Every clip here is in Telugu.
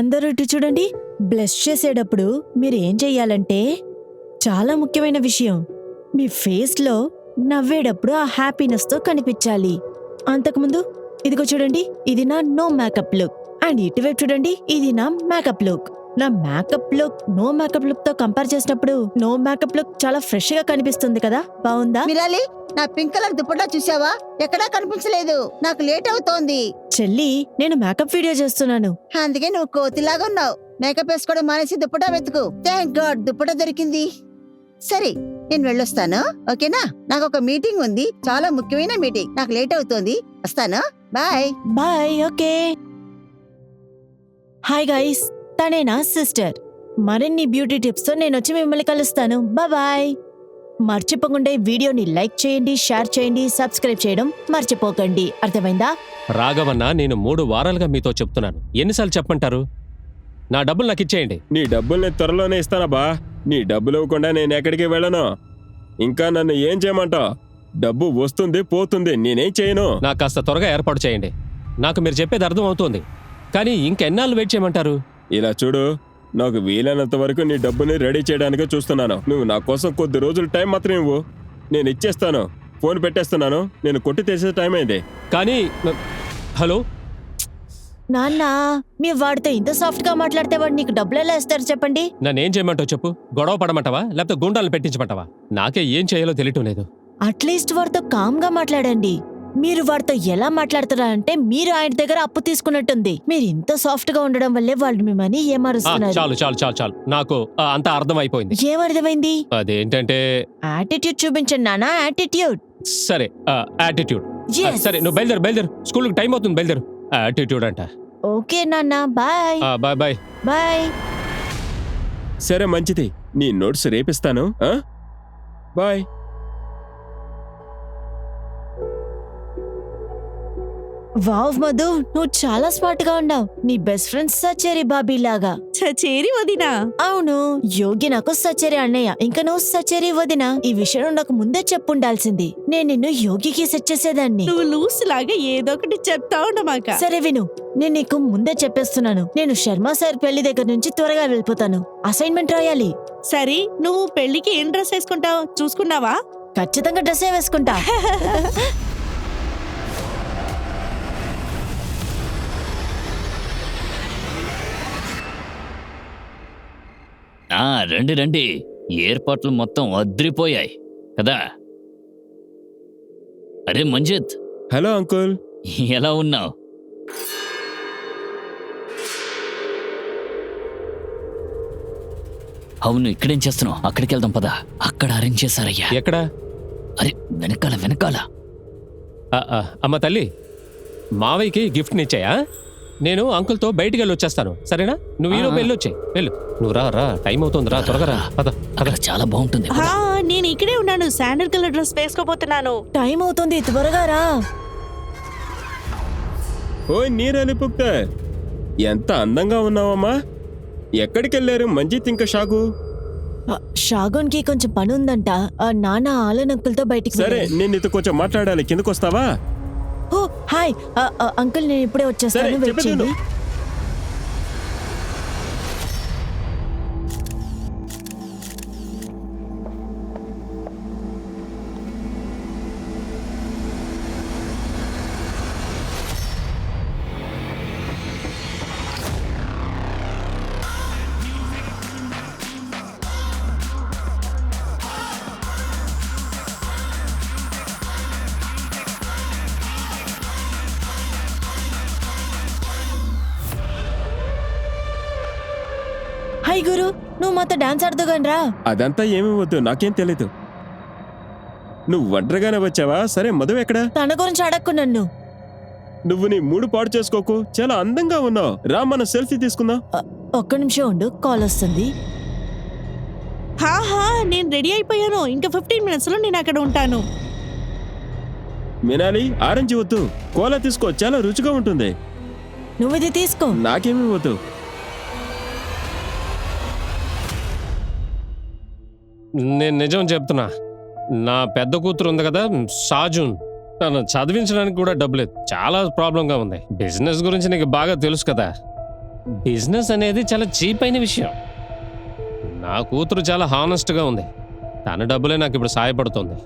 అందరూ ఇటు చూడండి. బ్లెస్ చేసేటప్పుడు మీరు ఏం చెయ్యాలంటే చాలా ముఖ్యమైన విషయం, మీ ఫేస్లో నవ్వేటప్పుడు ఆ హ్యాపీనెస్ తో కనిపించాలి. అంతకుముందు ఇదిగో చూడండి, ఇది నా నో మేకప్ లుక్. అండ్ ఇటువైపు చూడండి, ఇది నా మేకప్ లుక్. నా makeup look no makeup look తో కంపేర్ చేసినప్పుడు నో మేకప్ లుక్ చాలా ఫ్రెష్ గా కనిపిస్తుంది కదా, బాగుందా? మిరాలి, నా పింక్ కలర్ దుపట్టా చూసావా? ఎక్కడా కనిపించలేదు. నాకు లేట్ అవుతోంది. చెల్లి, నేను మేకప్ వీడియో చేస్తున్నాను. అందుకే నువ్వు కోతిలాగా ఉన్నావు. మేకప్ వేసుకోవడం మానేసి దుపట్టా వెతుకు. థ్యాంక్ గాడ్, దుపట్టా దొరికింది. సరే, నేను వెళ్ళొస్తాను. ఓకేనా? నాకు ఒక మీటింగ్ ఉంది, చాలా ముఖ్యమైన మీటింగ్. నాకు లేట్ అవుతోంది. వస్తాను. Bye bye. Okay. Hi guys, తనే నా సిస్టర్. మరిన్ని బ్యూటీ టిప్స్ తో నేను వచ్చి మిమ్మల్ని కలుస్తాను. బాయ్. మర్చిపోకుండా ఈ వీడియోని లైక్ చేయండి, షేర్ చేయండి, సబ్స్క్రైబ్ చేయడం మర్చిపోకండి. అర్థమైందా? రాఘవన్న, నేను 3 వారాలుగా మీతో చెప్తున్నాను. ఎన్నిసార్లు చెప్పంటారు? నా డబ్బులు నాకు ఇచ్చేయండి. నీ డబ్బులు నేను త్వరలోనే ఇస్తానబ్బా. నీ డబ్బులు ఇవ్వకుండా నేను ఎక్కడికి వెళ్ళను. ఇంకా నన్ను ఏం చేయమంటావు? డబ్బు వస్తుంది పోతుంది, నేనేం చేయను. నాకు కాస్త త్వరగా ఏర్పాటు చేయండి. నాకు మీరు చెప్పేది అర్థం అవుతోంది, కానీ ఇంకెన్నాళ్ళు వెయిట్ చేయమంటారు? ఇలా చూడు, నాకు వీలైనంత వరకు నీ డబ్బుని రెడీ చేయడానికి చూస్తున్నాను. నువ్వు నా కోసం కొద్ది రోజులు టైం మాత్రం ఇవ్వు, నేను ఇచ్చేస్తాను. ఫోన్ పెట్టేస్తున్నాను, నేను కొట్టి తీసే టైం అయింది. కానీ హలో నాన్న, మీ వాడితో ఇంత సాఫ్ట్ గా మాట్లాడితే వాడు నీకు డబ్బులు ఎలా ఇస్తారు చెప్పండి? నన్నేం చేయమంటావు చెప్పు? గొడవ పడమంటావా, లేకపోతే గుండాలను పెట్టించమంటావా? నాకే ఏం చేయాలో తెలియటం లేదు. అట్లీస్ట్ వాడితో కామ్ గా మాట్లాడండి. మీరు వాడితో ఎలా మాట్లాడతారా అంటే మీరు ఆయన దగ్గర అప్పు తీసుకున్నట్టుంది. మీరు ఇంత సాఫ్ట్ గా ఉండడం వల్లే వాళ్ళు మిమ్మల్ని ఏమారుస్తున్నారు. చాలు చాలు చాలు చాలు, నాకు అంతా అర్థం అయిపోయింది. ఏమర్థమైంది? అదేంటంటే యాటిట్యూడ్ చూపించండి నాన్న, యాటిట్యూడ్. సరే, యాటిట్యూడ్. సరే, నువ్వు బయలుదేరు. స్కూల్కి టైం అవుతుంది, బయలుదేరు. యాటిట్యూడ్ అంట. ఓకే నాన్న, బాయ్. Bye bye bye. సరే, మంచిది. నీ నోట్స్ రేపిస్తాను. బాయ్. వావ్ మధు, నువ్వు చాలా స్మార్ట్ గా ఉన్నావు. నీ బెస్ట్ ఫ్రెండ్ సచేరి బాబీ లాగా. సచేరి వదినా? అవును, యోగి నాకు సచేరి అన్నయ్య, ఇంకా నువ్వు సచేరి వదినా. ఈ విషయం నాకు ముందే చెప్పుండాల్సింది. నేను నిన్ను యోగికి సెట్ చేసేదాన్ని. నువ్వు లూస్ లాగా ఏదో ఒకటి చెప్తా ఉండమాక. సరే విను, నేను నీకు ముందే చెప్పేస్తున్నాను. నేను శర్మ సార్ పెళ్లి దగ్గర నుంచి త్వరగా వెళ్ళిపోతాను. అసైన్మెంట్ రాయాలి. సరే, నువ్వు పెళ్లికి ఏం డ్రెస్ వేసుకుంటావు చూసుకున్నావా? ఖచ్చితంగా డ్రెస్సే వేసుకుంటా. రండి రండి, ఏర్పాట్లు మొత్తం అద్రిపోయాయి కదా. అరే మంజిత్, హలో అంకుల్. ఎలా ఉన్నావు? అవును, ఇక్కడేం చేస్తున్నావు? అక్కడికి వెళ్దాం పదా. అక్కడ అరేంజ్ చేశారయ్యా. ఎక్కడ? అరే వెనకాల. అమ్మ తల్లి, మావయ్యకి గిఫ్ట్ నిచ్చాయా? నేను అంకుల్తో బయటికి వెళ్ళి వచ్చేస్తాను, సరేనా? నువ్వు ఈలోపు వెళ్ళొచ్చాయి. వెళ్ళు, నువ్వు రా, టైం అవుతుంది, రా త్వరగా రా. అక్కడ చాలా బాగుంటుంది. నేను ఇక్కడే ఉన్నాను, శాండల్ కలర్ డ్రెస్ వేసుకోపోతున్నాను. టైం అవుతుంది, త్వరగా రా. ఓయ్ నీరని పుక్త, ఎంత అందంగా ఉన్నావమ్మా. ఎక్కడికి వెళ్ళారు మంజిత్ ఇంకా షాగు? షాగోన్ కి కొంచెం పని ఉందంట. నాన్న ఆలనంకులతో బయటికి. సరే, నేను నీతో కొంచెం మాట్లాడాలి, కిందకు వస్తావా? ఓ హాయ్ అంకుల్, నేను ఇప్పుడే వచ్చేస్తాను, వెయిట్ చేయండి. హాయ్ గురు, నువ్వు మాతో డాన్స్ ఆడుతుగాని రా. అదంతా ఏమీ వద్దు, నాకేం తెలీదు. నువ్వు ఒంటరిగానే వచ్చావా? సరే, మధు ఎక్కడా? తన గురించి అడక్కు నన్ను. నువ్వు నీ మూడు పాడు చేసుకోకు, చాలా అందంగా ఉన్నావు. రా, మనం సెల్ఫీ తీసుకుందాం. ఒక్క నిమిషం ఉండు, కాల్ వస్తుంది. నేను రెడీ అయిపోయాను. ఇంకా 15 minutes లో నేను అక్కడ ఉంటాను. మినాలి, ఆరెంజ్ వద్దు, కోలా తీసుకో, చాలా రుచిగా ఉంటుంది. నువ్వు ఇది తీసుకో. నాకేమీ వద్దు. నేను నిజం చెప్తున్నా, నా పెద్ద కూతురు ఉంది కదా సాజూన్, తను చదివించడానికి కూడా డబ్బు లేదు. చాలా ప్రాబ్లంగా ఉంది. బిజినెస్ గురించి నీకు బాగా తెలుసు కదా. బిజినెస్ అనేది చాలా చీప్ అయిన విషయం. నా కూతురు చాలా హానెస్ట్గా ఉంది. తన డబ్బులే నాకు ఇప్పుడు సహాయపడుతుంది.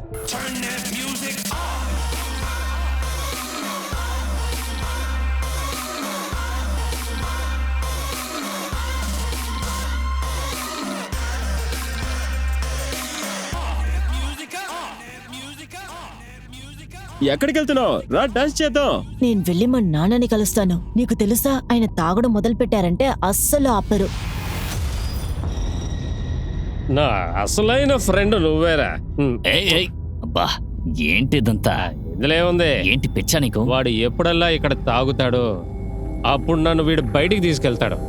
ఎక్కడికి వెళ్తున్నావు? రా డాన్స్ చేద్దాం. నేను వెళ్ళి మా నాన్నని కలుస్తాను. నీకు తెలుసా, ఆయన తాగడం మొదలు పెట్టారంటే అస్సలు ఆపరు. నా అసలైన ఫ్రెండ్ నువ్వేరా. ఏయ్ అబ్బా, ఏంటిదంతా? ఇందులో ఏముంది? ఏంటి పిచ్చా నీకు? వాడు ఎప్పుడల్లా ఇక్కడ తాగుతాడో అప్పుడు నన్ను వీడు బయటికి తీసుకెళ్తాడు.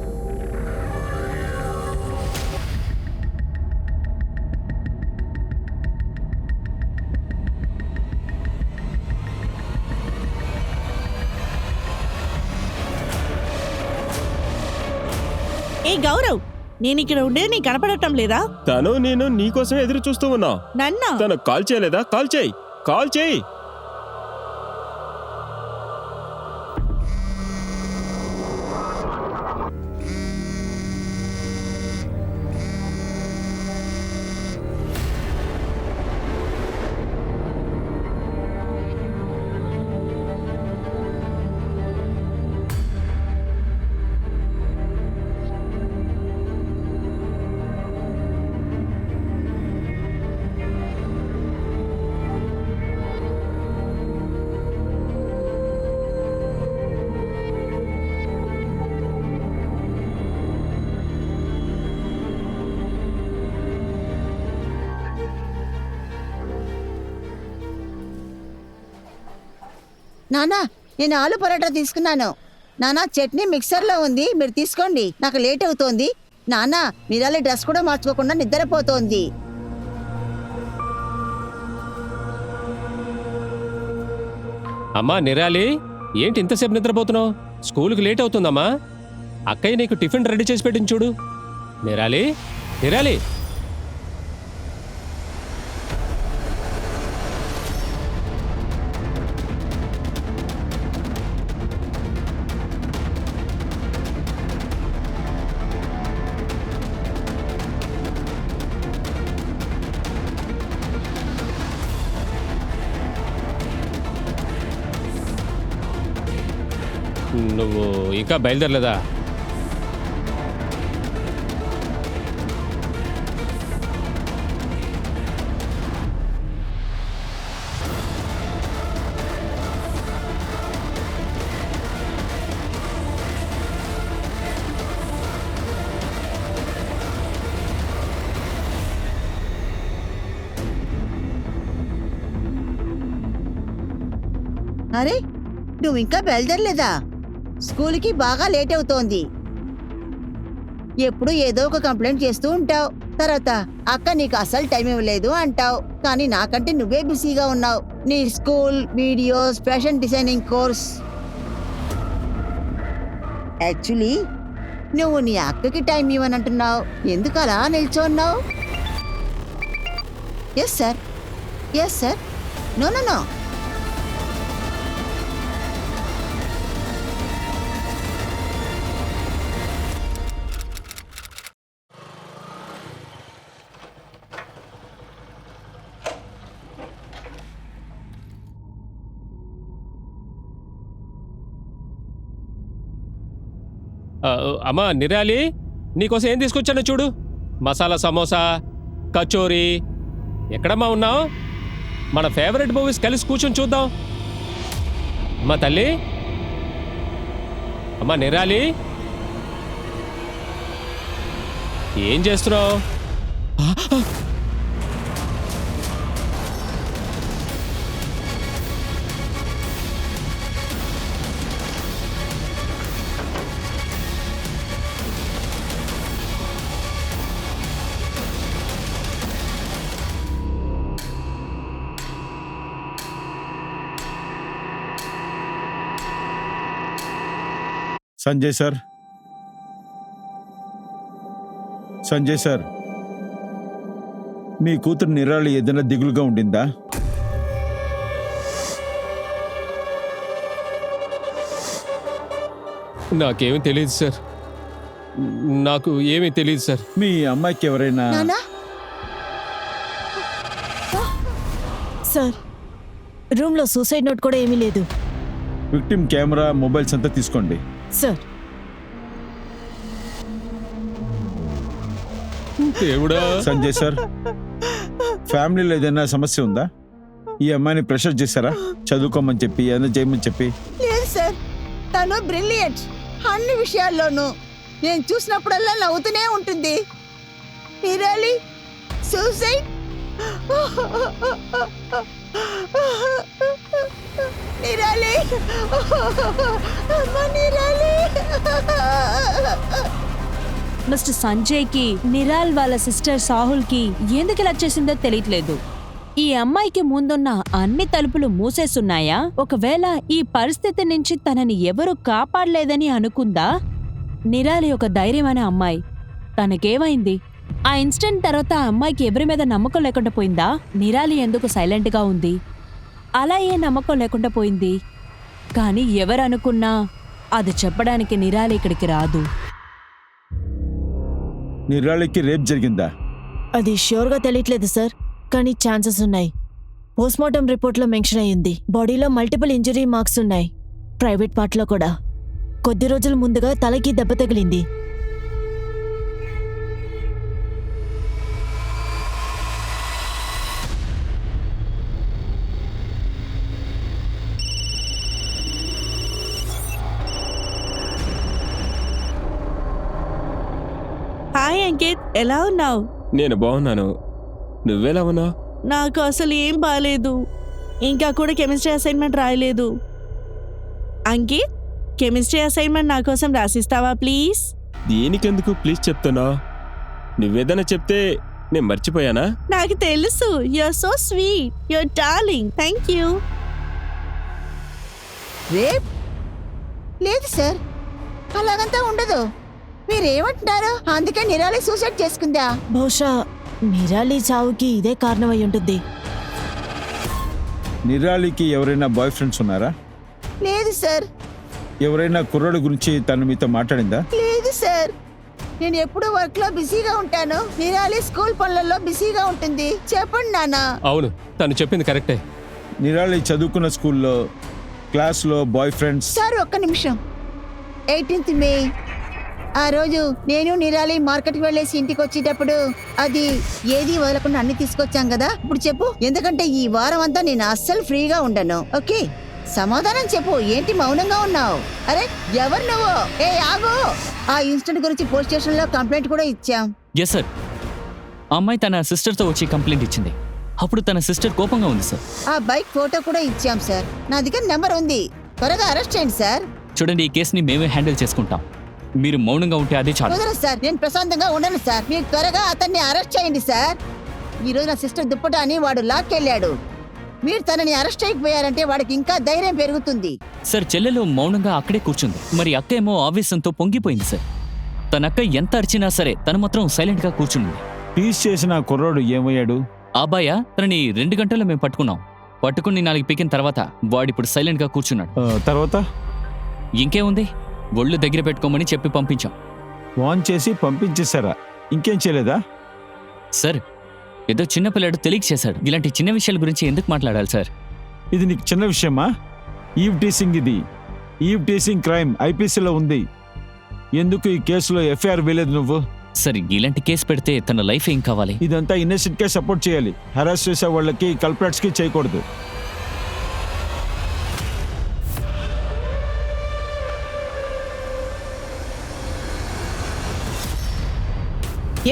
ఏ గౌరవ్, నేను ఇక్కడ ఉండేది నీకు కనపడటం లేదా? తను నేను నీకోసం ఎదురు చూస్తూ ఉన్నా. నన్నా? తను కాల్ చేయలేదా? కాల్ చేయి, కాల్ చేయి. నానా, నేను ఆలు పరోటా తీసుకున్నాను. నానా, చట్నీ మిక్సర్లో ఉంది, మీరు తీసుకోండి. నాకు లేట్ అవుతోంది. నానా, మీరాలి డ్రెస్ కూడా మార్చుకోకుండా నిద్రపోతోంది. అమ్మా నిరాలి, ఏంటి ఇంతసేపు నిద్రపోతున్నావు? స్కూల్కి లేట్ అవుతుందమ్మా. అక్కయ్య నీకు టిఫిన్ రెడీ చేసి పెట్టింది చూడు. నిరాలి, నిరాలి. నువ్వు ఇంకా బయలుదేరలేదా? అరే, నువ్వు ఇంకా బయలుదేరలేదా? స్కూల్కి బాగా లేట్ అవుతోంది. ఎప్పుడు ఏదో ఒక కంప్లైంట్ చేస్తూ ఉంటావు. తర్వాత అక్క నీకు అసలు టైం ఇవ్వలేదు అంటావు. కానీ నాకంటే నువ్వే బిజీగా ఉన్నావు. నీ school, videos, fashion designing course. Actually నువ్వు నీ అక్కకి టైం ఇవ్వనంటున్నావు. ఎందుకు అలా నిల్చోన్నావు? Yes sir, yes sir. No no no. అమ్మా నిరాలి, నీకోసం ఏం తీసుకొచ్చానో చూడు. మసాలా సమోసా, కచోరీ. ఎక్కడమ్మా ఉన్నావు? మన ఫేవరెట్ మూవీస్ కలిసి కూర్చొని చూద్దాం. అమ్మా తల్లి, అమ్మా నిరాలి, ఏం చేస్తున్నావు? సంజయ్ సార్, సంజయ్ సార్, మీ కూతురు నిరాళి ఏదైనా దిగులుగా ఉండిందా? నాకేమీ తెలియదు సార్. నాకు ఏమీ తెలియదు సార్. మీ అమ్మాయికి ఎవరైనా నానా సార్ రూమ్లో సూసైడ్ నోట్ కూడా ఏమీ లేదు. విక్టిమ్ కెమెరా మొబైల్స్ అంతా తీసుకోండి. సార్ దేవుడా, సంజయ్ సార్, ఫ్యామిలీలో ఏదైనా సమస్య ఉందా? ఈ అమ్మాయిని ప్రెషర్ చేశారా చదువుకోమని చెప్పి ఏదైనా చేయమని చెప్పి? లేదు సార్, తను బ్రిలియంట్ అన్ని విషయాల్లోనూ. నేను చూసినప్పుడల్లా నవ్వుతూనే ఉంటుంది. నిరాలి సూసైడ్, నిరాలి, అమ్మ నిరాలి. మిస్టర్ సంజయ్కి నిరాల్ వాళ్ళ సిస్టర్ సాహుల్కి ఎందుకు ఇలా చేసిందో తెలియట్లేదు. ఈ అమ్మాయికి ముందున్న అన్ని తలుపులు మూసేసున్నాయా? ఒకవేళ ఈ పరిస్థితి నుంచి తనని ఎవరు కాపాడలేదని అనుకుందా? నిరాలి ఒక ధైర్యమైన అమ్మాయి. తనకేమైంది? ఆ ఇన్సిడెంట్ తర్వాత ఆ అమ్మాయికి ఎవరి మీద నమ్మకం లేకుండా పోయిందా? నిరాలి ఎందుకు సైలెంట్గా ఉంది? అలా ఏ నమ్మకం లేకుండా పోయింది? కానీ ఎవరనుకున్నా అది చెప్పడానికి నిరాలి ఇక్కడికి రాదు. నిరాళికి రేప్ జరిగిందా? అది ష్యూర్గా తెలియట్లేదు సార్, కానీ ఛాన్సెస్ ఉన్నాయి. పోస్ట్మార్టం రిపోర్ట్లో మెన్షన్ అయ్యింది. బాడీలో మల్టిపుల్ ఇంజరీ మార్క్స్ ఉన్నాయి. ప్రైవేట్ పార్ట్లో కూడా. కొద్ది రోజుల ముందుగా తలకి దెబ్బ తగిలింది. హాయ్ అంకిత్, ఎలా ఉన్నావు? నేను బాగున్నాను. నువ్వెలా ఉన్నావు? నాకు అసలు ఏం బాలేదు. ఇంకా కూడా కెమిస్ట్రీ అసైన్మెంట్ రాయలేదు. అంకిత్, కెమిస్ట్రీ అసైన్మెంట్ నా కోసం రాసిస్తావా ప్లీజ్? దేనికెందుకు ప్లీజ్ చెప్తున్నా? నువ్వేదైనా చెప్తే నేను మర్చిపోయానా? నాకు తెలుసు, you're so sweet, you're darling. Thank you. రేప్ లేదు సార్, అలాగంతా ఉండదు. మీరేమంటున్నారు? అందుకే నిరాలి సూసైడ్ చేసుకుందా? బహుశా నిరాలి చావుకి ఇదే కారణం అయి ఉంటుంది. నిరాళికి ఎవరైనా బాయ్ ఫ్రెండ్స్ ఉన్నారా? లేదు సార్. ఎవరైనా కుర్రాడు గురించి తను మీతో మాట్లాడిందా? లేదు సార్, నేను ఎప్పుడు వర్క్ లో బిజీగా ఉంటాను. నిరాలి స్కూల్ పనులలో బిజీగా ఉంటుంది. చెప్పండి నాన్న. అవును, తను చెప్పింది కరెక్టే. నిరాళి చదువుకున్న స్కూల్లో క్లాస్లో బాయ్ ఫ్రెండ్స్? సార్ ఒక్క నిమిషం. 18th మే ఆ రోజు నేను నిరాలి మార్కెట్కి వెళ్ళేసి ఇంటికి వచ్చేటప్పుడు అది ఏది వదలకుండా అన్ని తీసుకొచ్చాం కదా. ఇప్పుడు చెప్పు, ఎందుకంటే ఈ వారం అంతా నేను అస్సలు ఫ్రీగా ఉండను. ఓకే, సమాధానం చెప్పు. ఏంటి మౌనంగా ఉన్నావు? అరే ఎవరు నువ్వు? ఏ ఆగు. ఆ ఇన్సిడెంట్ గురించి పోలీస్ స్టేషన్ లో కంప్లైంట్ కూడా ఇచ్చాం. ఎస్ సార్, ఆ అమ్మాయి తన సిస్టర్తో వచ్చి కంప్లైంట్ ఇచ్చింది. అప్పుడు తన సిస్టర్ కోపంగా ఉంది సార్. ఆ బైక్ ఫోటో కూడా ఇచ్చాం సార్. నా దగ్గర నెంబర్ ఉంది. త్వరగా అరెస్ట్ చేయండి సార్. చూడండి, ఈ కేసుని మేమే హ్యాండిల్ చేసుకుంటాం. మీరు మౌనంగా ఉంటే అదే చాలు. కుదరదు సార్, నేను ప్రశాంతంగా ఉండను సార్. మీరు త్వరగా అతన్ని అరెస్ట్ చేయండి సార్. ఈ రోజు నా సిస్టర్ దుప్పటాని వాడు లాక్కెళ్ళాడు. మీరు తనని అరెస్ట్ చేయకపోయారంటే వాడికి ఇంకా ధైర్యం పెరుగుతుంది. సార్, చెల్లెలు మౌనంగా అక్కడే కూర్చుంది. మరి అక్క ఏమో ఆవేశంతో పొంగిపోయింది సార్. తన అక్క ఎంత అరిచినా సరే తను మాత్రం సైలెంట్గా కూర్చుంది. టీస్ చేసిన కుర్రాడు ఏమయ్యాడు? ఆ అబ్బాయ తనని 2 గంటల్లో మేము పట్టుకున్నాం. పట్టుకుని 4 పీకిన తర్వాత వాడిప్పుడు సైలెంట్గా కూర్చున్నాడు. తర్వాత ఇంకేముంది, ఒళ్ళు దగ్గర పెట్టుకోమని చెప్పి పంపించాం. వాన్ చేసి పంపించేశారా? ఇంకేం చేయలేదా? సార్, ఏదో చిన్నపిల్లాడు తెలియక చేశాడు. ఇలాంటి చిన్న విషయాల గురించి ఎందుకు మాట్లాడాలి సార్? ఇది నీకు చిన్న విషయమా? ఈవ్ టీసింగ్, ఇది ఈవ్ టీసింగ్ క్రైమ్ ఐపీసీలో ఉంది. ఎందుకు ఈ కేసులో ఎఫ్ఐఆర్ వేయలేదు నువ్వు? సార్, ఇలాంటి కేసు పెడితే తన లైఫ్ ఏం కావాలి? ఇదంతా ఇన్నోసెంట్ కే సపోర్ట్ చేయాలి. హరాస్ చేసే వాళ్ళకి, కల్ప్రిట్స్ కి చేయకూడదు.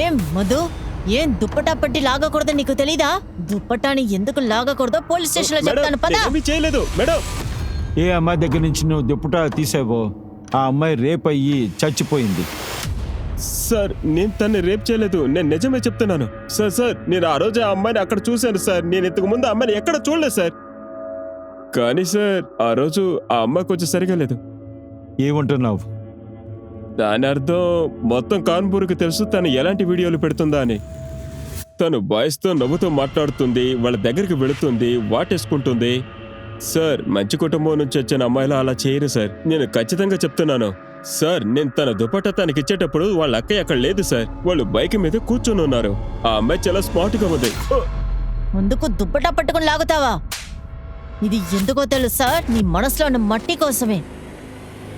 ఏం మధు, ఏం దుప్పటా పట్టి లాగకూడదో నీకు తెలీదా? దుప్పటాని ఎందుకు లాగకూడదో పోలీస్ స్టేషన్ లో చెప్తాను, పదా. ఏమీ చేయలేదు మేడం. ఏ అమ్మాయి దగ్గర నుంచి నువ్వు దుప్పటా తీసావో ఆ అమ్మాయి రేప్ అయ్యి చచ్చిపోయింది. సార్, నేను తన్ని రేప్ చేయలేదు. నేను నిజమే చెప్తున్నాను సార్. నేను ఆ రోజు ఆ అమ్మాయిని అక్కడ చూశాను సార్. నేను ఇంతకు ముందు ఆ అమ్మాయిని ఎక్కడ చూడలేదు సార్. కానీ సార్, ఆ రోజు ఆ అమ్మాయి కొంచెం సరిగా లేదు. ఏమంటున్నావు? దాని అర్థం మొత్తం కాన్పూర్కి తెలుసు తను ఎలాంటి వీడియోలు పెడుతుందా అని. తను బాయ్స్తో నవ్వుతూ మాట్లాడుతుంది, వాళ్ళ దగ్గరికి వెళుతుంది, వాటేసుకుంటుంది. సార్, మంచి కుటుంబం నుంచి వచ్చిన అమ్మాయిలా అలా చేయరు సార్. నేను ఖచ్చితంగా చెప్తున్నాను సార్ నేను తన దుపట్టా తనకి ఇచ్చేటప్పుడు వాళ్ళ అక్కయ్య అక్కడ లేదు సార్. వాళ్ళు బైక్ మీద కూర్చొని ఉన్నారు. ఆ అమ్మాయి చాలా స్మార్ట్ గా ఉంది. ముందుకు దుప్పటా పట్టుకుని లాగుతావా? ఇది ఎందుకో తెలుసా? నీ మనసులో ఉన్న మట్టి కోసమే.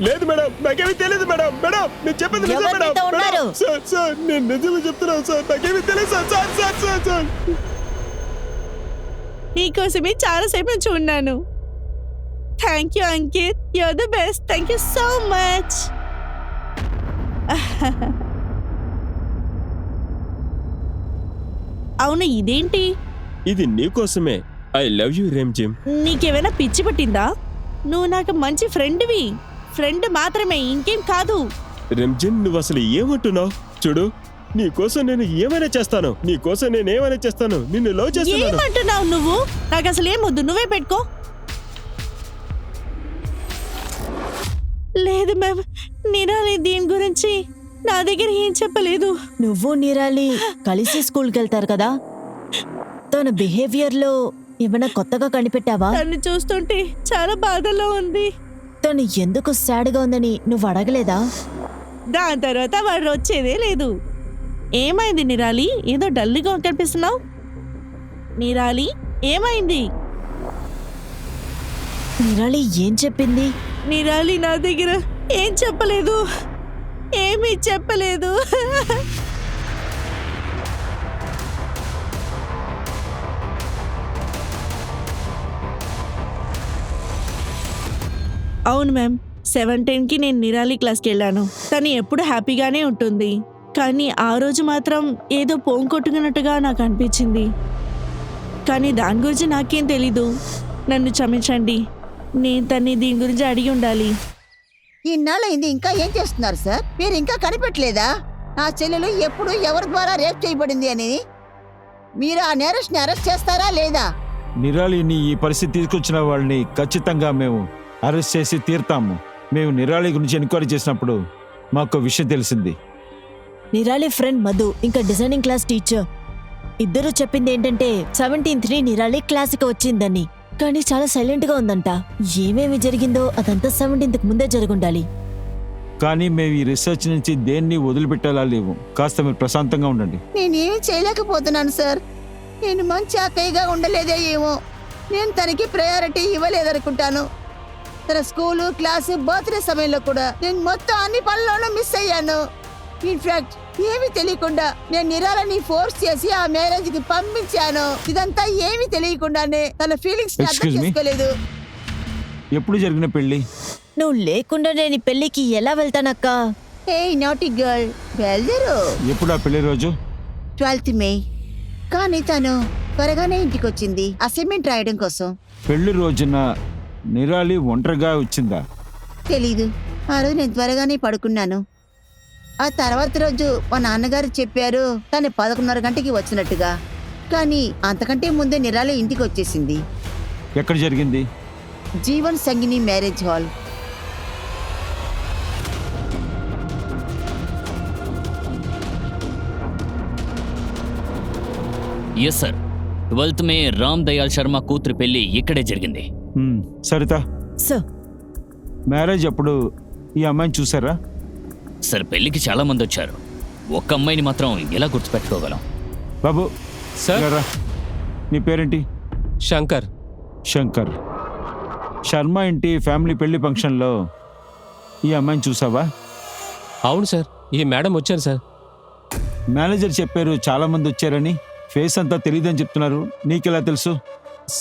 లేదు మేడం, నాకేమీ తెలియదు మేడం. మేడం నేను చెప్పింది నిజం ఎవరు మేడం. మీతో ఉన్నారు? మేడం, సార్ సార్ నేను నిజమే చెప్తున్నాను సార్. నాకేమీ తెలియదు sir. Sir sir sir sir నీకోసమే చాలాసేపు నుంచి ఉన్నాను. Thank you Ankit, you're the best. Thank you so much. అవును, ఇదేంటి? ఇది నీకోసమే. ఐ లవ్ యూ రేమ్ జిమ్. నీకేమైనా పిచ్చి పట్టిందా? నువ్వు నాకు మంచి ఫ్రెండ్వి. ఫ్రెండ్ మాత్రమే, ఇంకేం కాదు. రేమ్ నువ్వు అసలు ఏమంటున్నావు? చూడు, నీకోసం నేను ఏమైనా చేస్తాను. నీకోసం నేను ఏమైనా చేస్తాను. నిన్ను లవ్ చేస్తున్నాను. ఏమంటున్నావు నువ్వు? నాకు అసలు ఏమొద్దు, నువ్వే పెట్టుకో. లేదు మ్యామ్, నిరాలి దీని గురించి నా దగ్గర ఏం చెప్పలేదు. నువ్వు నిరాలి కలిసి స్కూల్కి వెళ్తారు కదా, తన బిహేవియర్ లో ఏమైనా కొత్తగా కనిపెట్టావా? తను చూస్తుంటే చాలా బాధలో ఉంది. తను ఎందుకు సాడ్ గా ఉందని నువ్వు అడగలేదా? దాని తర్వాత వాడు వచ్చేదే లేదు. ఏమైంది నిరాలి? ఏదో డల్గా కనిపిస్తున్నావు. నిరాలి, ఏమైంది? నిరాలి ఏం చెప్పింది? నిరాలి నా దగ్గర ఏం చెప్పలేదు, ఏమీ చెప్పలేదు. అవును మ్యామ్, 7:10కి నేను నిరాలి క్లాస్కి వెళ్ళాను. తను ఎప్పుడు హ్యాపీగానే ఉంటుంది, కానీ ఆ రోజు మాత్రం ఏదో పోంకొట్టుకున్నట్టుగా నాకు అనిపించింది. కానీ దాని గురించి నాకేం తెలీదు. నన్ను క్షమించండి, నేను తన్ని దీని గురించి అడిగి ఉండాలి. ఇన్నాళ్ళైంది, ఇంకా ఏం చేస్తున్నారు సార్? మీరు ఇంకా కనిపెట్టలేదా నా చెల్లెలు ఎప్పుడు ఎవరి ద్వారా రేప్ చేయబడింది అని? మీరు ఆ నేరస్ట్ని అరెస్ట్ చేస్తారా లేదా? నిరాళిని ఈ పరిస్థితి తీసుకొచ్చిన వాళ్ళని ఖచ్చితంగా మేము అరెస్ట్ చేసి తీరుతాము. మేము నిరాళి గురించి ఎంక్వైరీ చేసినప్పుడు మాకు విషయం తెలిసింది. నిరాలి ఫ్రెండ్ మధు ఇంకా డిజైనింగ్ క్లాస్ టీచర్ ఇద్దరు చెప్పింది ఏంటంటే 17th నిరాలి క్లాస్కి వచ్చిందని, కానీ చాలా సైలెంట్ గా ఉందంట. ఏమేమి జరిగిందో అదంతా 17th ముందే జరుగుండాలి. కానీ మేము ఈ రీసెర్చ్ నుంచి దేన్ని వదిలిపెట్టేలా లేవు. కాస్త మీరు ప్రశాంతంగా ఉండండి. నేనేమీ చేయలేకపోతున్నాను సార్. నేను మంచి అక్కయ్యగా ఉండలేదే ఏమో. నేను తనకి ప్రయారిటీ ఇవ్వలేదనుకుంటాను. తన స్కూలు, క్లాసు, బర్త్డే సమయంలో కూడా నేను మొత్తం అన్ని పనుల్లోనూ మిస్ అయ్యాను. ఇన్ఫాక్ట్ ఏమీ తెలియకుండా నేను నిరాలని ఫోర్స్ చేసి ఆ మ్యారేజ్ కి పంపించాను. ఇదంతా ఏమీ తెలియకుండానే తన ఫీలింగ్స్ అర్థం Excuse me? చేసుకోలేదు. ఎప్పుడు జరిగిన పెళ్లి? నువ్వు లేకుండా నేను ఈ పెళ్లికి ఎలా వెళ్తానక్కా? ఏ నాటి గర్ల్, బయలుదేరు. ఎప్పుడు ఆ పెళ్లి రోజు? 12th మే. కానీ తను త్వరగానే ఇంటికి వచ్చింది అసైన్మెంట్ రాయడం కోసం. పెళ్లి రోజున నిరాళి ఒంటరిగా వచ్చిందా? తెలీదు. ఆ రోజు నేను త్వరగానే పడుకున్నాను. ఆ తర్వాత రోజు మా నాన్నగారు చెప్పారు తను 11:30 గంటకి వచ్చినట్టుగా. కానీ అంతకంటే ముందే నిరాలి ఇంటికి వచ్చేసింది. ఎక్కడ జరిగింది? Jeevan Sangini marriage hall. Yes sir, 12th May Ram Dayal Sharma కూతురు పెళ్లి ఇక్కడే జరిగింది. సరిత, సార్ మ్యారేజ్ అప్పుడు ఈ అమ్మాయిని చూసారా? సార్, పెళ్లికి చాలా మంది వచ్చారు, ఒక్క అమ్మాయిని మాత్రం ఎలా గుర్తుపెట్టుకోగలం? బాబు సార్. ఇలా రా. నీ పేరేంటి? శంకర్. శంకర్. శర్మ ఇంటి ఫ్యామిలీ పెళ్లి ఫంక్షన్లో ఈ అమ్మాయిని చూసావా? అవును సార్, ఈ మేడం వచ్చారు సార్. మేనేజర్ చెప్పారు చాలా మంది వచ్చారని. ఫేస్ అంతా తెలియదని చెప్తున్నారు, నీకెలా తెలుసు?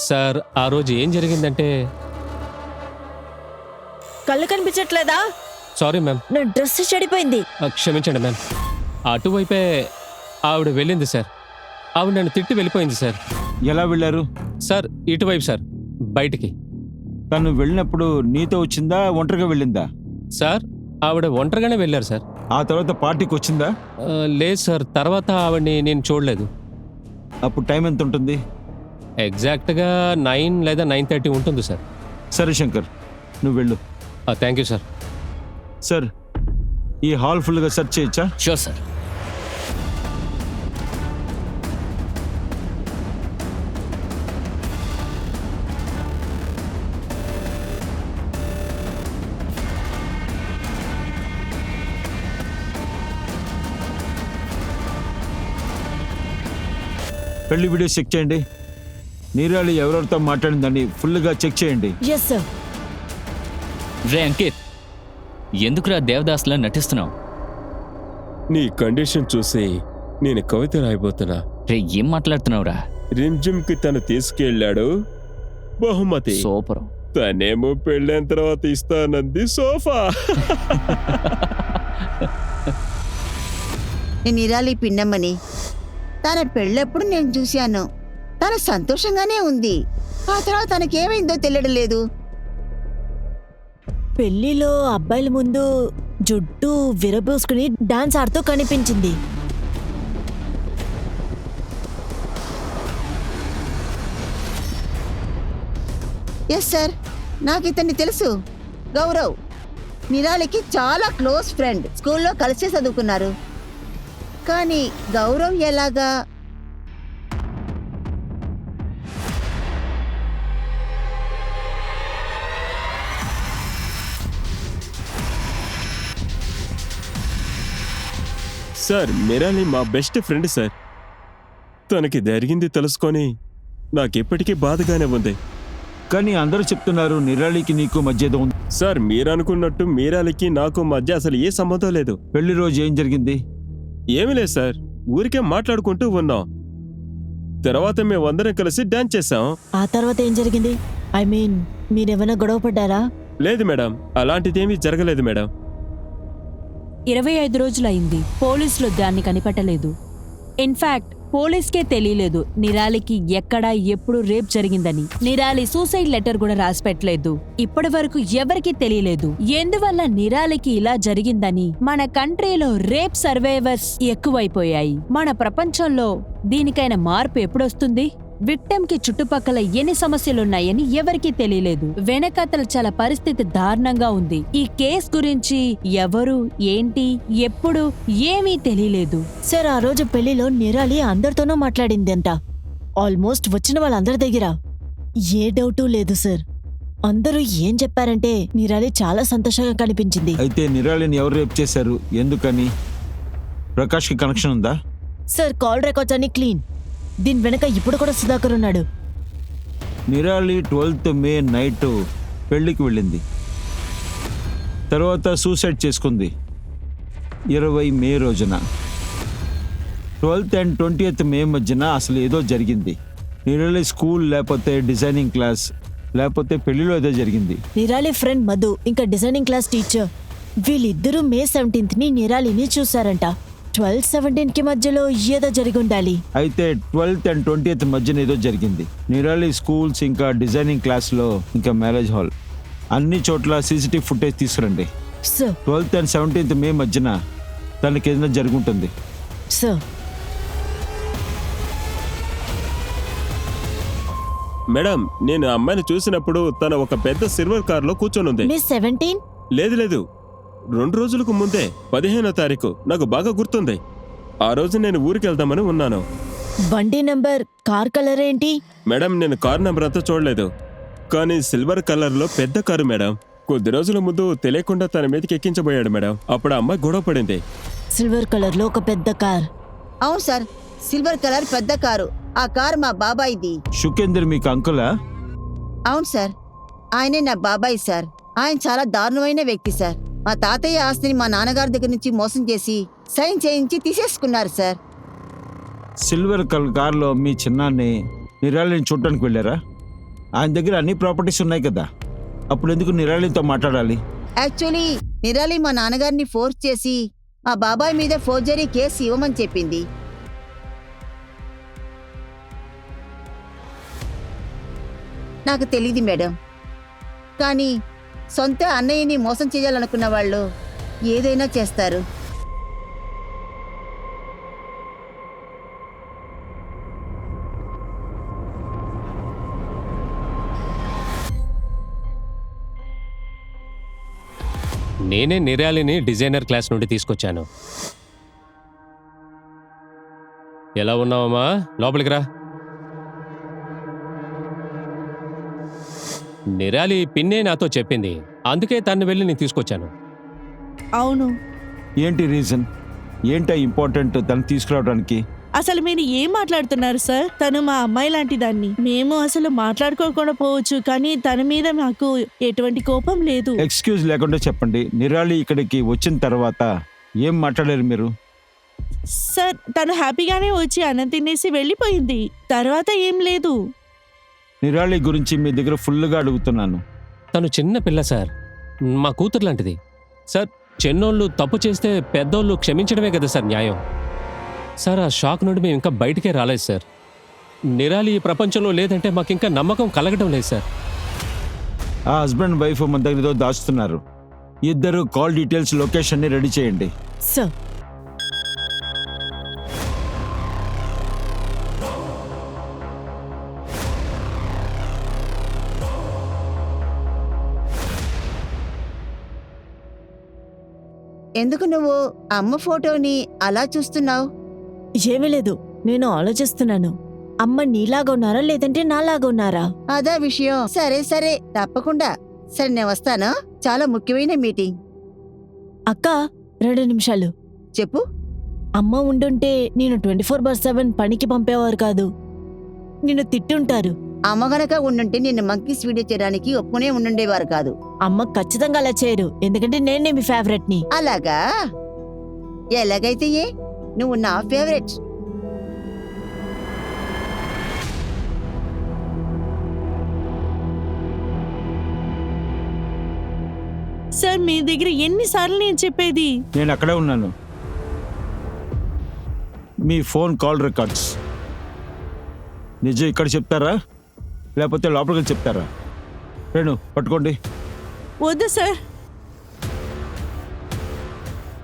సార్, ఆ రోజు ఏం జరిగిందంటే... కళ్ళు కనిపించట్లేదా? Sorry ma'am. నా డ్రెస్ చెడిపోయింది. క్షమించండి మ్యామ్. అటువైపే ఆవిడ వెళ్ళింది సార్. ఆవిడ నన్ను తిట్టి వెళ్ళిపోయింది సార్. ఎలా వెళ్ళారు? సార్, ఇటువైపు సార్, బయటికి. తను వెళ్ళినప్పుడు నీతో వచ్చిందా, ఒంటరిగా వెళ్ళిందా? సార్, ఆవిడ ఒంటరిగానే వెళ్ళారు సార్. ఆ తర్వాత పార్టీకి వచ్చిందా? లేదు సార్, తర్వాత ఆవిడని నేను చూడలేదు. అప్పుడు టైం ఎంత ఉంటుంది? ఎగ్జాక్ట్గా 9 లేదా 9:30 ఉంటుంది సార్. సరే శంకర్, నువ్వు వెళ్ళు. Thank you sir. సార్, ఈ హాల్ ఫుల్గా సెర్చ్ చేయొచ్చా? Sure sir. పెళ్లి వీడియో చెక్ చేయండి. నిరాలి ఎవరెవరితో మాట్లాడిందని ఫుల్గా చెక్ చేయండి. Yes sir. రే అంకిత్, ఎందుకురా దేవదాస్లా నటిస్తున్నావు? నీ కండిషన్ చూసి నేను కవిత రాయబోతున్నా. రే ఏం మాట్లాడుతున్నావురా? రిమ్జిమ్ కి తను తీసుకెళ్ళాడు బహుమతి, సూపర్. తనేమో పెళ్ళైన తర్వాత ఇస్తానంది సోఫా. నేను నిరాలి పిన్నమ్మని. తన పెళ్ళప్పుడు నేను చూశాను. తను సంతోషంగానే ఉంది. ఆ తర్వాత తనకేమైందో తెలియడం లేదు. పెళ్లిలో అబ్బాయిల ముందు జుట్టు విరబోసుకుని డాన్స్ ఆడుతూ కనిపించింది. ఎస్ సార్, నాకు ఇతన్ని తెలుసు. గౌరవ్ నిరాలికి చాలా క్లోజ్ ఫ్రెండ్. స్కూల్లో కలిసే చదువుకున్నారు. కానీ గౌరవ్ ఎలాగా? సార్ మిరాలి మా బెస్ట్ ఫ్రెండ్ సార్. తనకి జరిగింది తెలుసుకొని నాకెప్పటికీ బాధగానే ఉంది. కానీ అందరూ చెప్తున్నారు నిరాలికి నీకు మధ్య ఏదో ఉంది. సార్ మీరనుకున్నట్టు మీరాలికి నాకు మధ్య అసలు ఏ సంబంధం లేదు. పెళ్లి రోజు ఏం జరిగింది? ఏమీ లేదు సార్, ఊరికే మాట్లాడుకుంటూ ఉన్నాం. తర్వాత మేమందరం కలిసి డాన్స్ చేసాం. ఆ తర్వాత ఏం జరిగింది? ఐ మీన్ మీరేమైనా గొడవ పడ్డారా? లేదు మేడం, అలాంటిదేమీ జరగలేదు మేడం. 25 రోజులైంది. పోలీసులు దాన్ని కనిపెట్టలేదు. ఇన్ఫాక్ట్ పోలీస్కే తెలియలేదు నిరాలికి ఎక్కడ ఎప్పుడు రేప్ జరిగిందని. నిరాలి సూసైడ్ లెటర్ కూడా రాసిపెట్టలేదు. ఇప్పటి వరకు ఎవరికీ తెలియలేదు ఎందువల్ల నిరాలికి ఇలా జరిగిందని. మన కంట్రీలో రేప్ సర్వైవర్స్ ఎక్కువైపోయాయి. మన ప్రపంచంలో దీనికైనా మార్పు ఎప్పుడొస్తుంది? విక్టిమ్ కి చుట్టుపక్కల ఎన్ని సమస్యలున్నాయని ఎవరికీ తెలియలేదు. వెనకతల చాలా పరిస్థితి దారుణంగా ఉంది. ఈ కేస్ గురించి ఎవరు, ఏంటి, ఎప్పుడు ఏమీ తెలియలేదు. సార్ ఆ రోజు పెళ్లిలో నిరాలి అందరితోనూ మాట్లాడిందంట. ఆల్మోస్ట్ వచ్చిన వాళ్ళందరి దగ్గర. ఏ డౌటు లేదు సార్. అందరూ ఏం చెప్పారంటే నిరాలి చాలా సంతోషంగా కనిపించింది. అయితే నిరాలిని ఎవరు రేప్ చేశారు, ఎందుకని? ప్రకాష్కి కనెక్షన్ ఉందా? సార్ కాల్ రికార్డ్స్ అన్ని క్లీన్. దీని వెనక ఇప్పుడు కూడా సుధాకర్ ఉన్నాడు. నిరాలి 12th మే నైట్ పెళ్లికి వెళ్ళింది. తర్వాత సూసైడ్ చేసుకుంది 20 మే రోజున. 12th and 20th మే మధ్యన అసలు ఏదో జరిగింది. నిరాలి స్కూల్ లేకపోతే డిజైనింగ్ క్లాస్ లేకపోతే పెళ్లిలో ఏదో జరిగింది. నిరాలి ఫ్రెండ్ మధు ఇంకా డిజైనింగ్ క్లాస్ టీచర్ వీళ్ళిద్దరూ మే 17th ని నిరాలిని చూసారంట. 12-17 కి మధ్యలో ఏదో జరిగి ఉండాలి. అయితే 12th and 20th మధ్యన ఏదో జరిగింది. నిరాలి స్కూల్స్ ఇంకా డిజైనింగ్ క్లాస్లో ఇంకా మ్యారేజ్ హాల్ అన్ని చోట్ల సీసీటీవీ ఫుటేజ్ తీసుకురండి. సార్ 12th and 17th మే మధ్యన తనకి ఏదైనా జరుగుంటుంది. సార్ మేడం, నేను ఆ అమ్మాయిని చూసినప్పుడు తను ఒక పెద్ద సిల్వర్ కార్ లో కూర్చొని ఉంది. మే 17? లేదు 2 రోజులకు ముందే 15వ తారీఖు నాకు బాగా గుర్తుంది. ఆ రోజు నేను ఊరికి వెళ్దామని ఉన్నాను. బండి నంబర్, కార్ కలర్ ఏంటి? మేడం నేను కార్ నెంబర్ అంతా చూడలేదు, కానీ సిల్వర్ కలర్ లో పెద్ద కారు మేడం. కొద్ది రోజుల ముందు తెలియకుండా తన మీదకి ఎక్కించబోయాడు మేడం. అప్పుడు ఆ అమ్మాయి గొడవ పడింది. సిల్వర్ కలర్ లో ఒక పెద్ద కార్. అవును సార్, సిల్వర్ కలర్ పెద్ద కారు. ఆ కారు మా బాబాయిది. శుకేందర్ మీకు అంకులా? అవును సార్, ఆయనే నా బాబాయ్ సార్. ఆయన చాలా దారుణమైన వ్యక్తి సార్. మా తాతయ్య ఆస్తిని మా నాన్నగారి దగ్గర నుంచి మోసం చేసి సైన్ చేయించి తీసేసుకున్నారు సార్. సిల్వర్ కలర్ కార్లో మీ చిన్నాన్ని నిరాలిని చూడటానికి వెళ్ళారా? ఆయన దగ్గర అన్ని ప్రాపర్టీస్ ఉన్నాయి కదా, అప్పుడు ఎందుకు నిరాలితో మాట్లాడాలి? యాక్చువల్లీ నిరాలి మా నాన్నగారిని ఫోర్స్ చేసి మా బాబాయ్ మీద ఫోర్జరీ కేసు ఇవ్వమని చెప్పింది. నాకు తెలియదు మేడం, కానీ సొంత అన్నయ్యని మోసం చేయాలనుకున్న వాళ్ళు ఏదైనా చేస్తారు. నేనే నిరాలిని డిజైనర్ క్లాస్ నుండి తీసుకొచ్చాను. ఎలా ఉన్నావమ్మా? లోపలికి రా. నిరాలి పిన్నే నాతో చెప్పింది, అందుకే తను వెళ్ళి నేను తీసుకొచ్చాను. అవును, ఏంటి రీజన్? ఏంటా ఇంపార్టెంట్ తను తీసుకురావడానికి? అసలు మీరు ఏం మాట్లాడుతున్నారు సార్? తను మా అమ్మాయి లాంటి దాన్ని. మేము అసలు మాట్లాడుకోకుండా పోవచ్చు, కానీ తన మీద మాకు ఎటువంటి కోపం లేదు. ఎక్స్క్యూజ్ లేకుండా చెప్పండి, నిరాలి ఇక్కడికి వచ్చిన తర్వాత ఏం మాట్లాడారు మీరు? సార్ తను హ్యాపీగానే వచ్చి అన్నం తినేసి వెళ్ళిపోయింది. తర్వాత ఏం లేదు. నిరాలి గురించి మీ దగ్గర ఫుల్గా అడుగుతున్నాను. తను చిన్న పిల్ల సార్, మా కూతురు లాంటిది. సార్, చిన్నోళ్ళు తప్పు చేస్తే పెద్దోళ్ళు క్షమించడమే కదా సార్ న్యాయం. సార్, ఆ షాక్ నుండి మేము ఇంకా బయటికే రాలేదు సార్. నిరాలి ఈ ప్రపంచంలో లేదంటే మాకింకా నమ్మకం కలగడం లేదు సార్. ఆ హస్బెండ్ వైఫ్ మన దగ్గర ఏదో దాచుతున్నారు. ఇద్దరు కాల్ డీటెయిల్స్, లొకేషన్ని రెడీ చేయండి. సార్, ఎందుకు నువ్వు అమ్మ ఫోటోని అలా చూస్తున్నావు? ఏమీ లేదు, నేను ఆలోచిస్తున్నాను. అమ్మ నీలాగా ఉన్నారా లేదంటే నాలాగా ఉన్నారా? అదా విషయం. సరే సరే, తప్పకుండా. సరే, నేను వస్తాను. చాలా ముఖ్యమైన మీటింగ్. అక్క, 2 నిమిషాలు. చెప్పు. అమ్మ ఉండుంటే నేను 24/7 పనికి పంపేవారు కాదు. నిన్ను తిట్టుంటారు. అమ్మ గనక ఉండుంటే నిన్ను మంకీస్ వీడియో చేయడానికి ఒప్పునే ఉండుండేవారు కాదు. అమ్మ ఖచ్చితంగా అలా చేయరు, ఎందుకంటే నేనే మీ ఫేవరెట్ ని. అలాగా? ఎలాగైతే ఏ, నువ్వు నా ఫేవరెట్. సార్, మీ దగ్గర ఎన్నిసార్లు నేను చెప్పేది? నేను అక్కడే ఉన్నాను. మీ ఫోన్ కాల్ రికార్డ్స్ నిజం ఇక్కడ చెప్తారా లేకపోతే లోపలికి చెప్తారా? రేణు, పట్టుకోండి. వద్దు సార్,